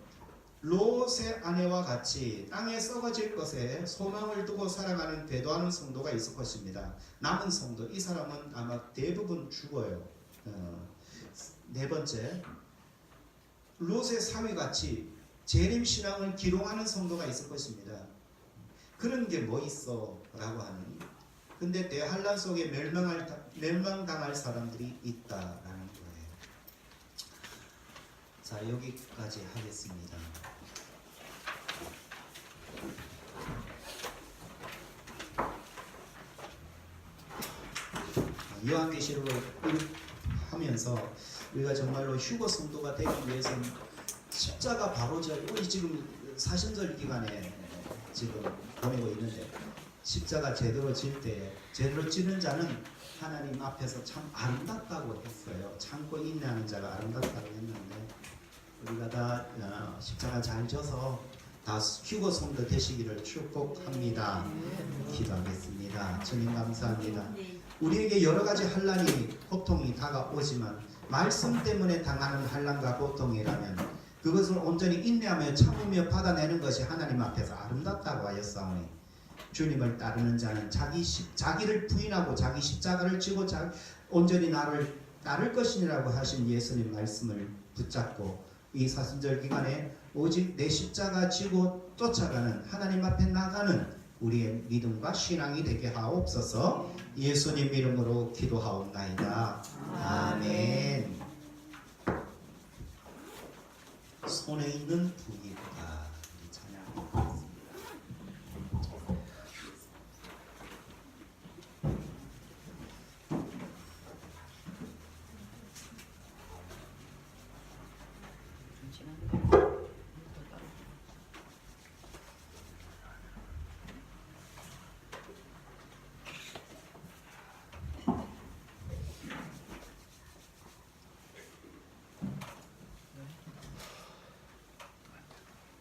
롯의 아내와 같이 땅에 썩어질 것에 소망을 두고 살아가는 배도하는 성도가 있을 것입니다. 남은 성도, 이 사람은 아마 대부분 죽어요. 4번째, 롯의 사위같이 재림신앙을 기롱하는 성도가 있을 것입니다. 그런 게 뭐 있어? 라고 하는. 근데 대환란 속에 멸망당할 사람들이 있다라는 거예요. 자, 여기까지 하겠습니다. 요한계시록을 하면서 우리가 정말로 휴거 성도가 되기 위해서는 십자가 바로절, 우리 지금 사신절 기간에 지금 보내고 있는데, 십자가 제대로 질 때 제대로 찌는 자는 하나님 앞에서 참 아름답다고 했어요. 참고 인내하는 자가 아름답다고 했는데, 우리가 다 십자가 잘 져서 다 휴거 성도 되시기를 축복합니다. 기도하겠습니다. 주님 감사합니다. 우리에게 여러 가지 환난이, 고통이 다가오지만 말씀 때문에 당하는 환난과 고통이라면 그것을 온전히 인내하며 참으며 받아내는 것이 하나님 앞에서 아름답다고 하였사오니, 주님을 따르는 자는 자기를 부인하고 자기 십자가를 지고 온전히 나를 따를 것이라고 하신 예수님 말씀을 붙잡고 이 사순절 기간에 오직 내 십자가 지고 쫓아가는, 하나님 앞에 나가는 우리의 믿음과 신앙이 되게 하옵소서. 예수님 이름으로 기도하옵나이다. 아멘. 손에 있는 부기보다 찬양하겠습니다.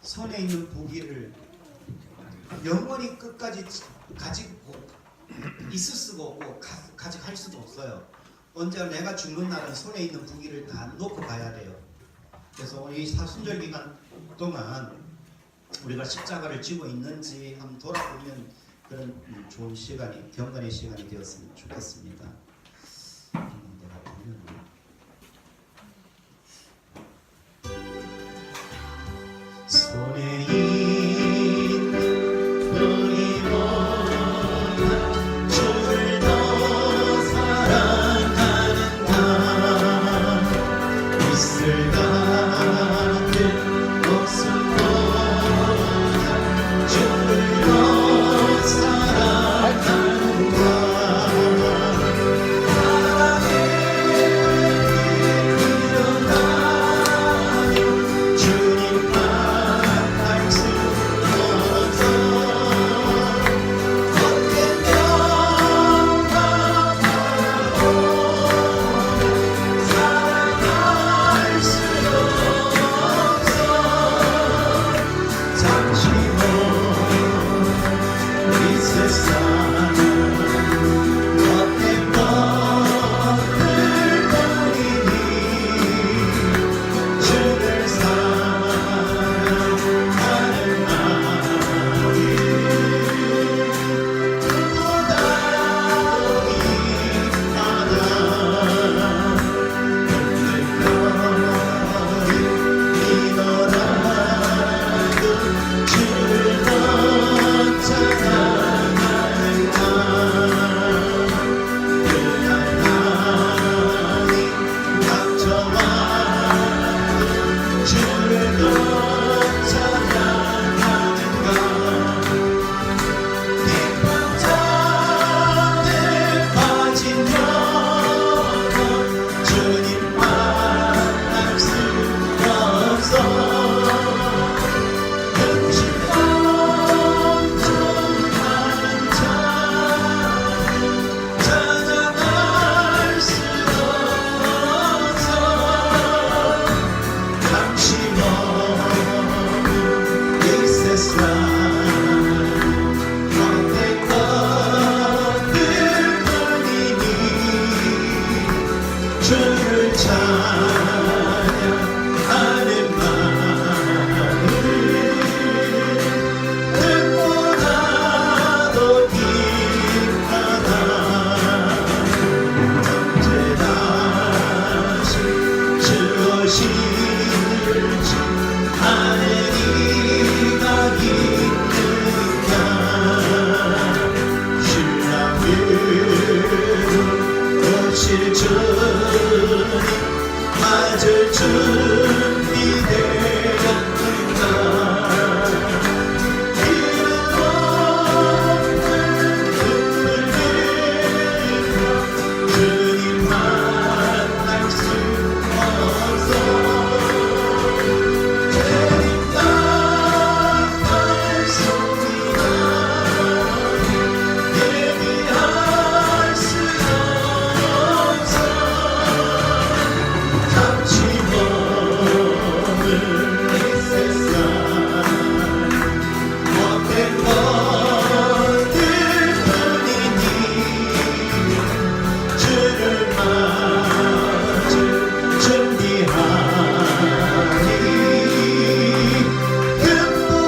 손에 있는 부기를 영원히 끝까지 가지고 있을 수가 없고 가져갈 수도 없어요. 언제 내가 죽는 날은 손에 있는 부기를 다 놓고 가야 돼요. 그래서 이 사순절 기간 동안 우리가 십자가를 지고 있는지 한번 돌아보면 그런 좋은 시간이, 경건의 시간이 되었으면 좋겠습니다. 내가 보면 손에 있는 우리 원한 주를 더 사랑하는가 있을 같은 목숨보다 주를 더 사랑하는가 사랑에 일어나며 주님만 알 수 없어 헛된 영광하고 사랑할 수 없어 잠시 이 세상 헛된 것들뿐이니 주를 사랑하는 마음이 누구보다 힘하다 이너라도 주를 더 찬양하는가 그날 하나님 닥쳐와 주를 더 찬양하는가 깊은 잠에 빠진 영혼 주님만 알 수 없어 음식감정하는 찬양할 수 없어 잠시 머문 이 세상 헛된 것들뿐이니 주를 찬양하는 마음을 득보다도 깊하다 언제 다시 주어질지 아는 이가 있는가 신랑으로 오실 주님 맞을 준비되었는가 이름 없는 눈물 흘려 주님 만날 수 없어 재림당할 소리가 예비할 수 없어 잠시 머문 이 세상 헛된 것들뿐이니 주를 맞을 준비하니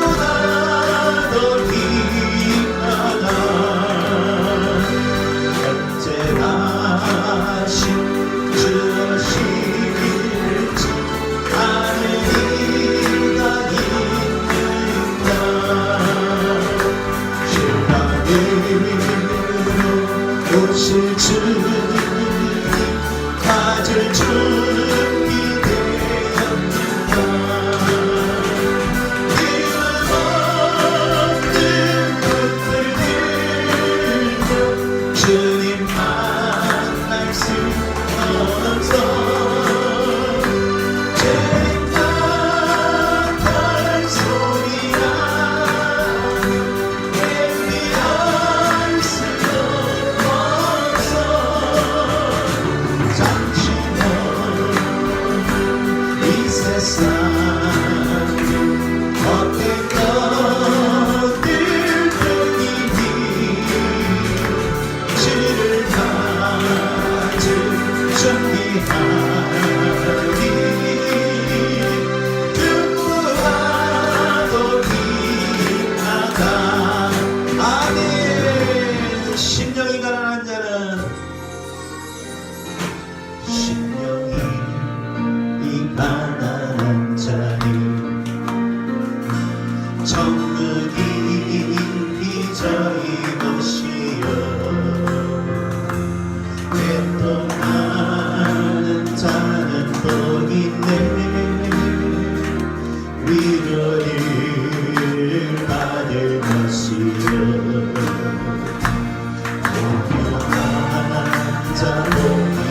금보다도 힘하다 언제 다시 주어질지 아는 이가 있는가 신랑으로 오실 주님 맞을 준비되었는가 이름 없는 눈물 흘려 주님 만날 수 없어 재림당할 소리가 예비할 수 없어 잠시 이 세상 헛된 것들뿐이니 주를 맞을 준비하니 심령이 가난한 자는 심령이 이 가난한 자니 정근이 비자의 것이여 애통하는 자는 또 있네 위로를 받을 것이여 오명한 자 복이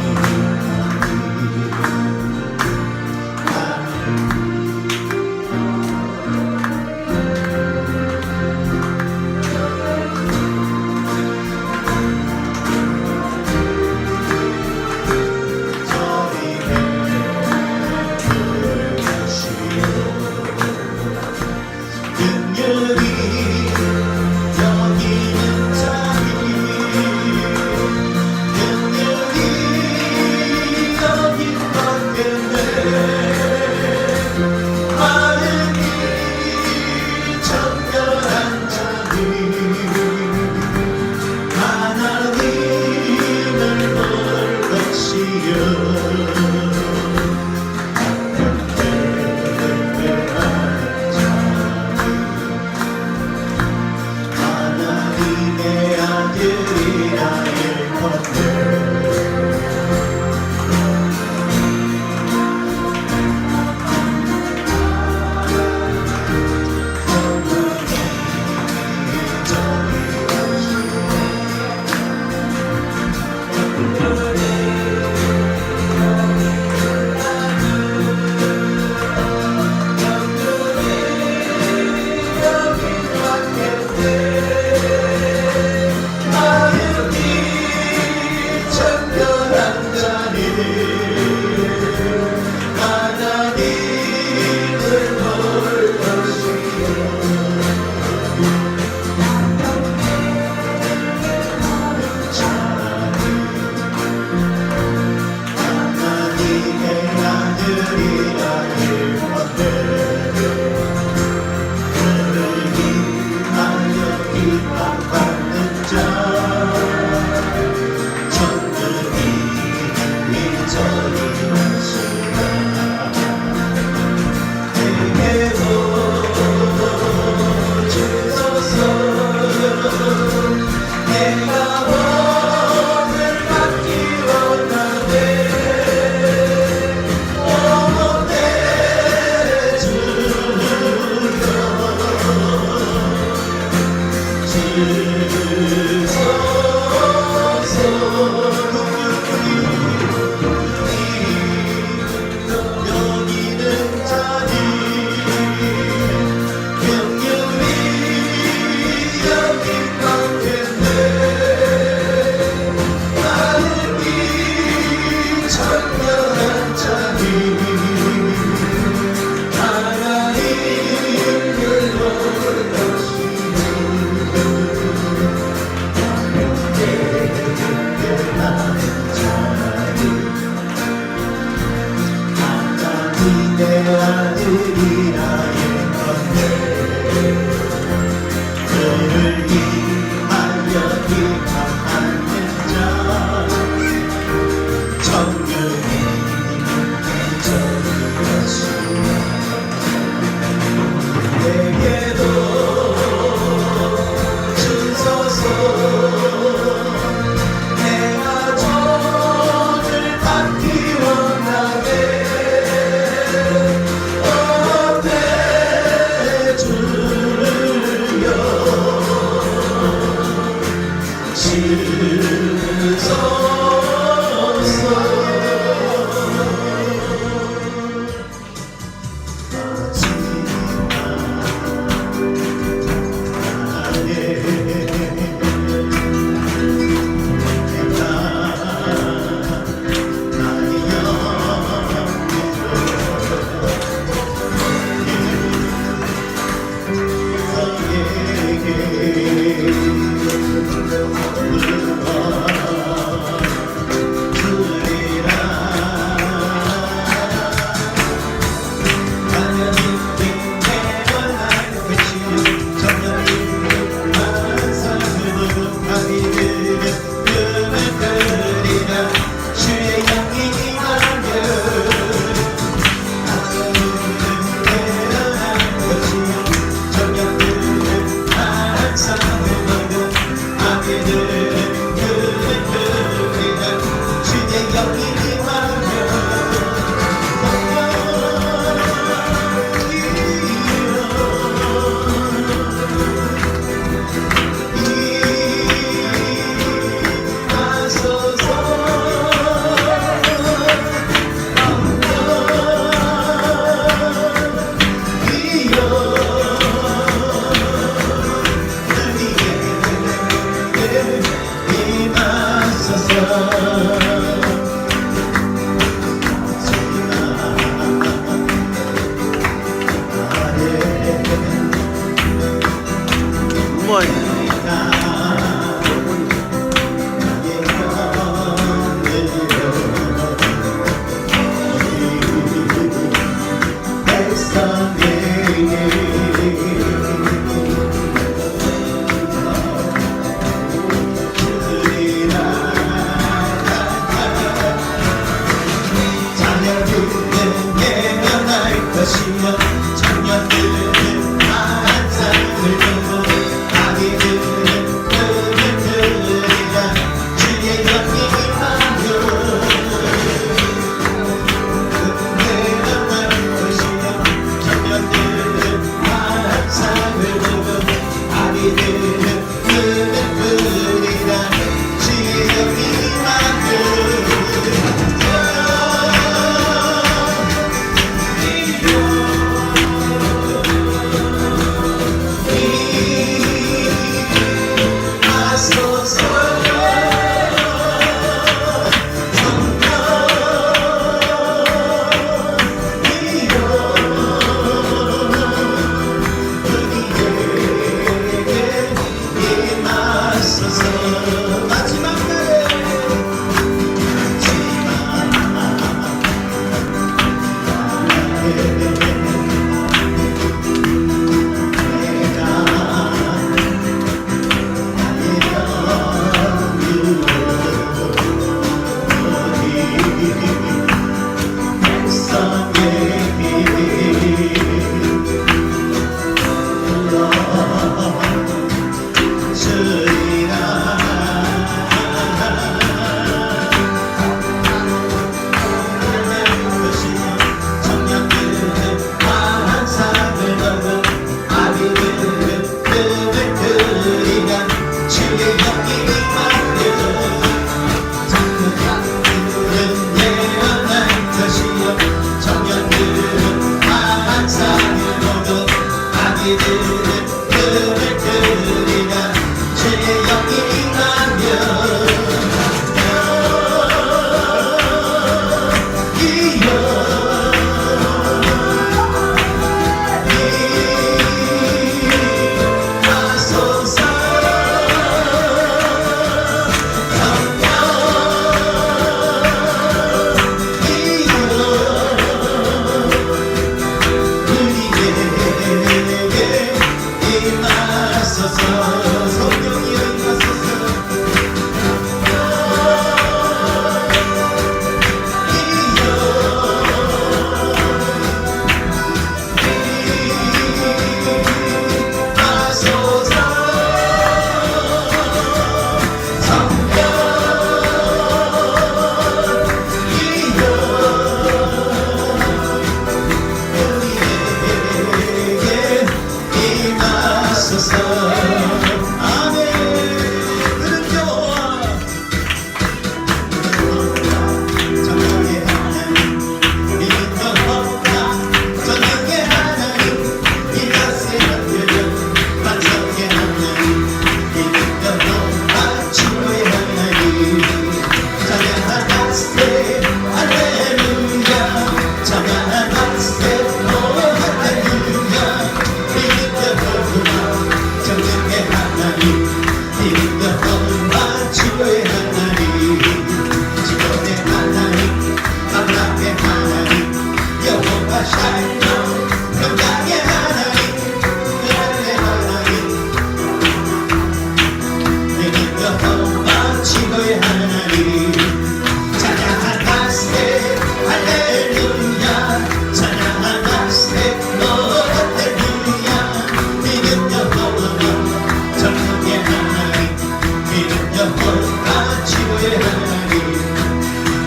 지구의 하나님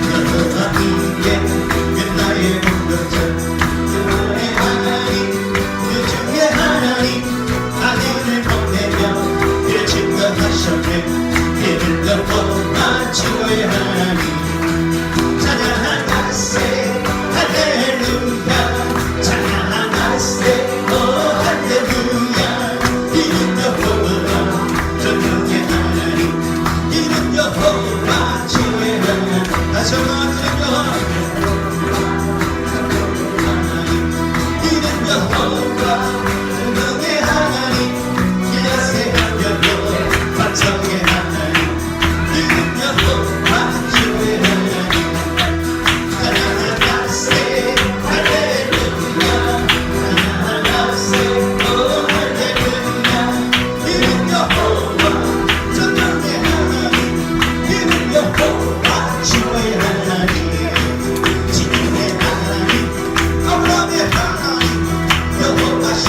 여호와 이게 나의 공동체 여호와의 하나님 우주의 하나님 아내를 보내며 이를 증거하셨네 이를 여호와 지구의 하나님 찬양하세 할렐루야 찬양하세 오 할렐루야 이는 여호와 전능의 하나님 이는 여호와 지구의 하나님 다시 한번 여호와 이는 여호와 전능의 하나님 일하세 하려고 반석의 하나님 이는 여호와 지구의 하나님 찬양하세 할렐루야 찬양하세 오 할렐루야 이는 여호와 전능의 하나님 이는 여호와 지구의 하나님 지구의 하나님 아브라함의 하나님 여호와 샤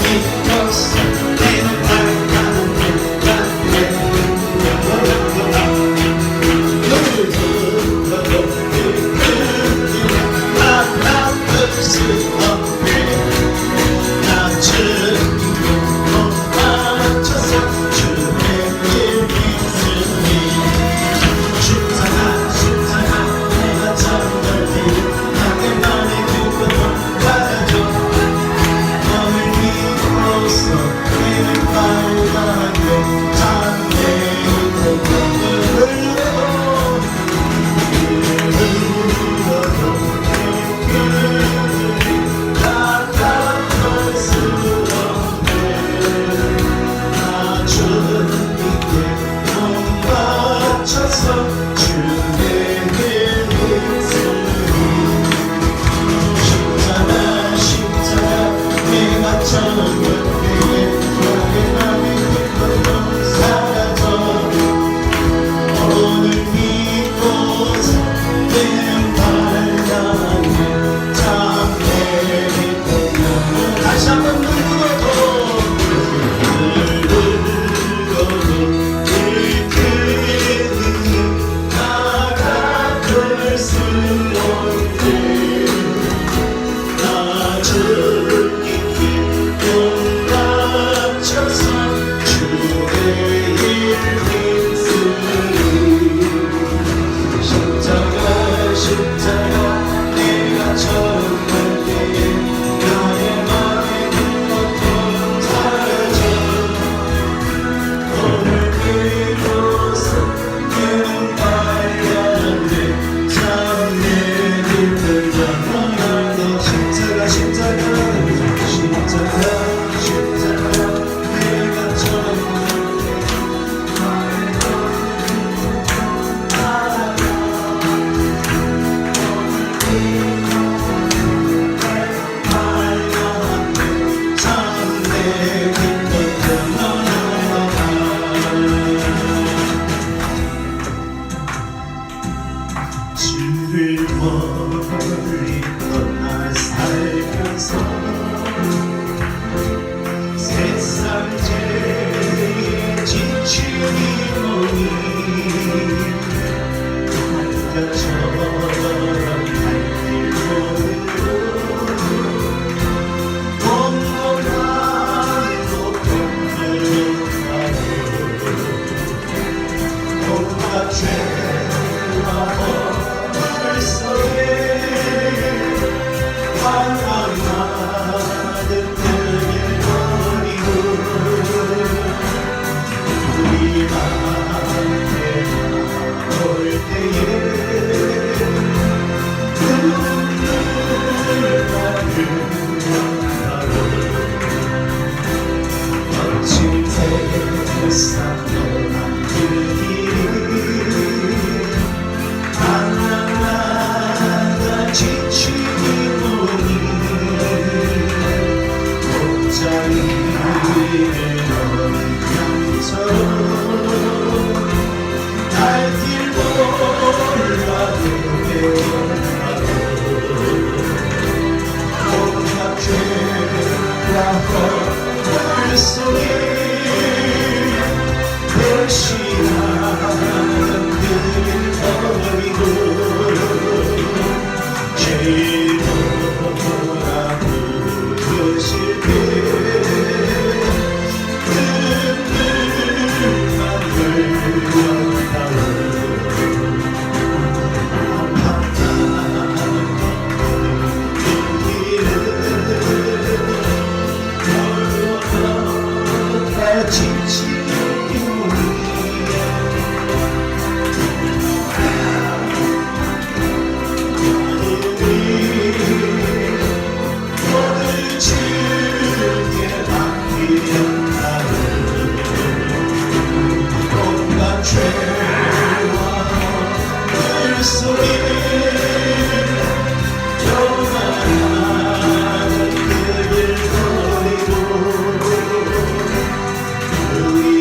믿었어 내는 밝아는 빛난데 나를 수 없네 나는 못 맞춰서 주의 길 믿으니 쉽잖아 내가 잠들니 나의 맘에 그것도 받아줘 너를 믿고서 내는 빨간데 잠내는 것들을 주를 멀리 떠나 살면서 세상 죄에 지친 이 몸이 별처럼 달릴 몸으로 온몸만 높은 온갖 죄와 허물 속에 방황하듯 등을 버리고 우리 맘에 올 때에 눈물만 흘러가고 멋진 세상 떠난 그 길을 하나하나 지친 이 몸이 목자리를 넘은 양처럼 달길 몰라 헤매고 온갖 죄와 허물 속에 배신하는 그를 버리고 죄를 돌아 부르실 때 눈물만 흘려가고 지친 오늘 주께 맡기는 나를 온갖 죄와 허물 속에 요만한 그를 버리고 우리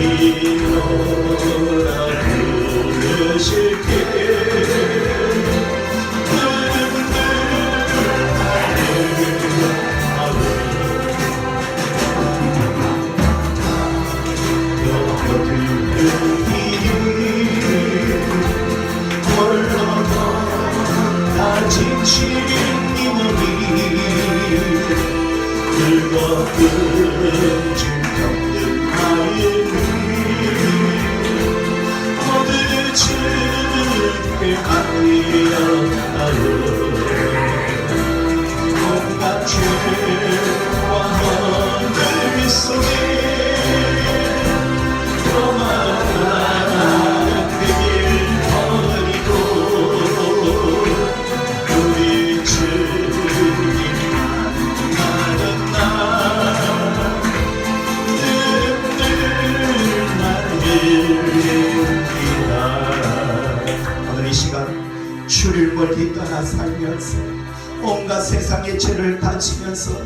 이노라 부르실게 지친 이 몸이 늙어끈 죽겪는 마음이 모두 주께 아니었나요 온갖 죄와 헌들 속에 도망가는 그 길 버리고 우리 주님 만나는 날 눈물만 흘립니다. 오늘 이 시간 주를 멀리 떠나 살면서 온갖 세상의 죄를 다치면서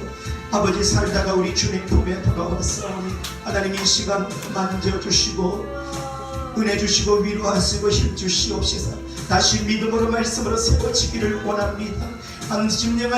아버지 살다가 우리 주님 품에 돌아왔사오니 하나님 이 시간 만져주시고 은혜 주시고 위로하시고 힘 주시옵시서 다시 믿음으로 말씀으로 세워지기를 원합니다. 한 심령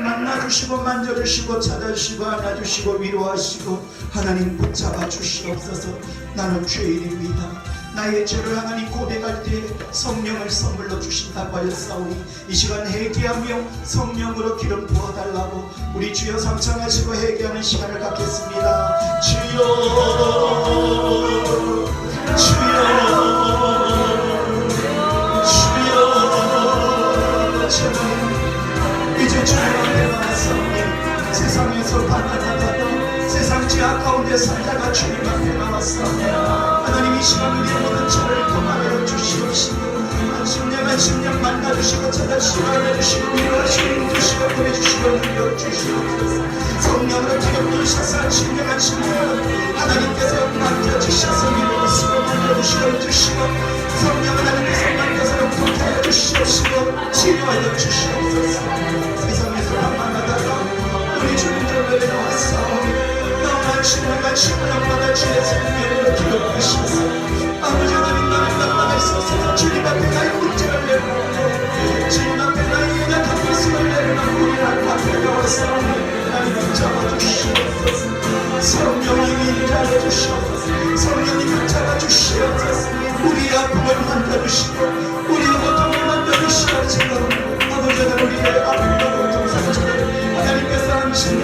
만나주시고 만져주시고 찾아주시고 안아주시고 위로하시고 하나님 붙잡아 주시옵소서. 나는 죄인입니다. 나의 죄를 하나님 고백할 때 성령을 선물로 주신다고 하였사오니 이 시간 회개하며 성령으로 기름 부어달라고 우리 주여 삼창하시고 회개하는 시간을 갖겠습니다. 주여 주여 주여 제발 이제 주님 앞에 나왔사오니 세상에서 가난하다가 세상 지하 가운데 살다가 주님 앞에 나왔사오니 하나님 이 시간 우리의 모든 죄를 도말하여 주시옵시고 한 심령 만나주시고 찾아주시고 알려주시고 위로하시고 힘주시고 보내주시고 능력 주시옵소서. 성령으로 기름 부으셔서 한 심령 하나님께서 만져주셔서 위로하시고 만져주시고 힘주시고 성령 하나님께서 만져서 용통하여 주시옵시고 치료하여 주시옵소서. 세상에서 만나다가 우리 주님 전에 나왔사오니 너무한 심령마다 주의 성령으로 기름 부으셔서 아버지 하나님 나를 만나 있어서 주님 앞에 나의 문제를 내려놓고 주님 앞에 나의 연약한 모습을 내려놓고 우리 앞에 나왔사오니 하나님 잡아주시옵소서. 성령님이 일하여 주시옵소서. 성령님이 잡아주시옵소서. 우리의 아픔을 만져주시고 우리의 고통을 만져주시옵소서. 아버지 하나님 우리의 아픔과 고통 상처를 하나님께서 한 심을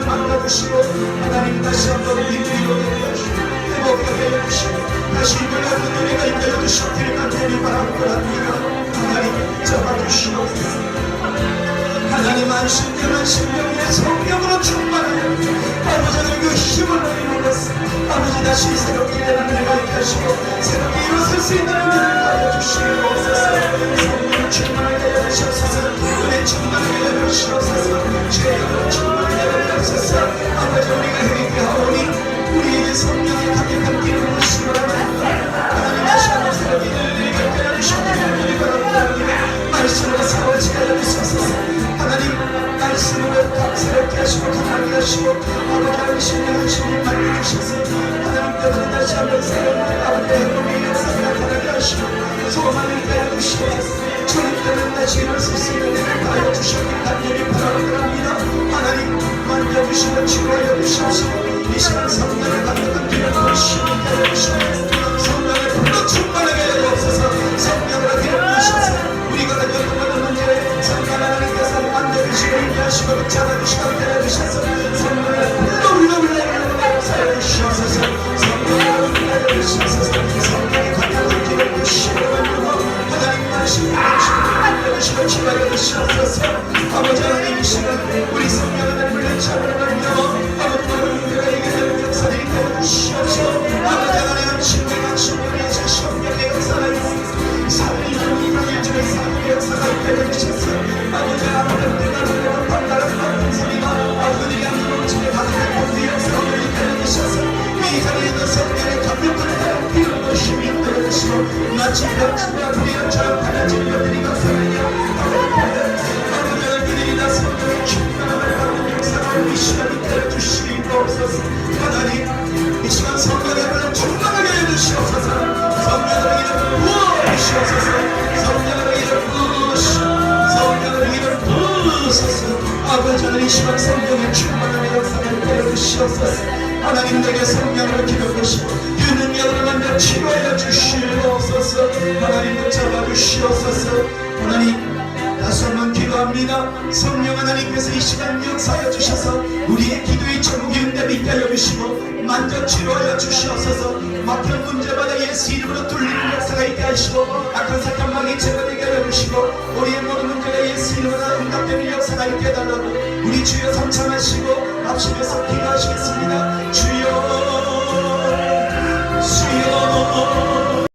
만져주시고 하나님 다시 한번 위로되게 하시고 회복하게 해주시고 다시 일어나는 은혜가 임하여 주시기를 간절히 바라옵니다. 하나님 잡아주시옵소서. 하나님 한 심령의 성령으로 충만하여 아버지 하나님 그 힘을 내려놓았어. 아버지 다시 새롭게 일어나는 은혜가 있게 하시고 새롭게 일어설 수 있는 은혜를 하여 주시옵소서. 성령 충만하게 해주시옵소서. 은혜 충만하게 해주시옵소서. 죄악을 충만하게 해주시옵소서. 아버지 우리가 회개하오니 우리에게 성령의 강력한 기름을 부으시오라. 하나님 다시 한번 새롭게 일어나게 해주시옵소서. 말씀으로 세워지게 해주시옵소서. 하나님 말씀으로 새롭게 하시고 강하게 하시고 아버지 하나님 심령을 만들어주셔서 하나님께서 다시 한번 새로운 아버지의 행복의 역사를 나타나게 하시고 소망을 내어주시옵소서. 주님께는 다시 일어설 수 있는 은혜를 다하여 주시기를 간절히 바라옵니다. 하나님 만져주시고 치료하여 주시옵시고 이 시간 성령을 강력한 기름을 부으시고 해주시옵소서. 성령을 불러 충만하게 해주옵소서. 성령으로 기름 부으셔서 우리가 가지고 있는 문제를 성령 하나님께서 만져주시고 인도하시고 잡아주시고 때려주셔서 성령을 불러 역사해 주시옵소서. 성령을 불러 주시옵소서. 성령의 강력한 기름 부으시고 하나님 말씀을 주시고 치료하여 주시옵소서. 아버지 하나님 이 시간 우리 성령 하나님을 내차원하며 아버지 우리가 이게 되는 역사를 이끌어 주시옵소서. 아버지 하나님 신령한 신령의 제 성령의 역사가 있습니다. 살리는 이방의 주의 사랑의 역사가 이끌어 주셔서 아버지 하나님 내가 노래와 판단을 받는 소리가 아버지의 안으로 집에 가득한 그 역사를 이끌어 주셔서 이 자리에 있는 성령의 강력한 기름 부으심이 이끌어 주시고 마치 병치와 불의처럼 달라진 여들이 감사하며 아버지 그들이 다 성령의 충만함을 받는 역사를 이 시간 이끌어 주시옵소서. 하나님 이 시간 성령의 불을 충만 주시옵소서. 성령으로 이를 부으시옵소서. 성령으로 이를 부으소서. 아버지 하나님, 이 시간 성령의 충만함의 역사를 깨우시옵소서. 하나님, 내게 성령으로 기도하시고 그 능력으로 만나 치료하여 주시옵소서. 하나님, 붙잡아 주시옵소서. 하나님, 다시 한번 기도합니다. 성령 하나님께서 이 시간 역사하여 주셔서 우리의 기도의 제목이 응답이 있게 하여 주시고 만져 치료하여 주시옵소서. 막힌 문제마다 예수 이름으로 뚫리는 역사가 있게 하시고 악한 사탄망이 제거되게 하여 주시고 우리의 모든 문제가 예수 이름으로 응답되는 역사가 있게 해달라고 우리 주여 삼창하시고 합심해서 기도하시겠습니다. 주여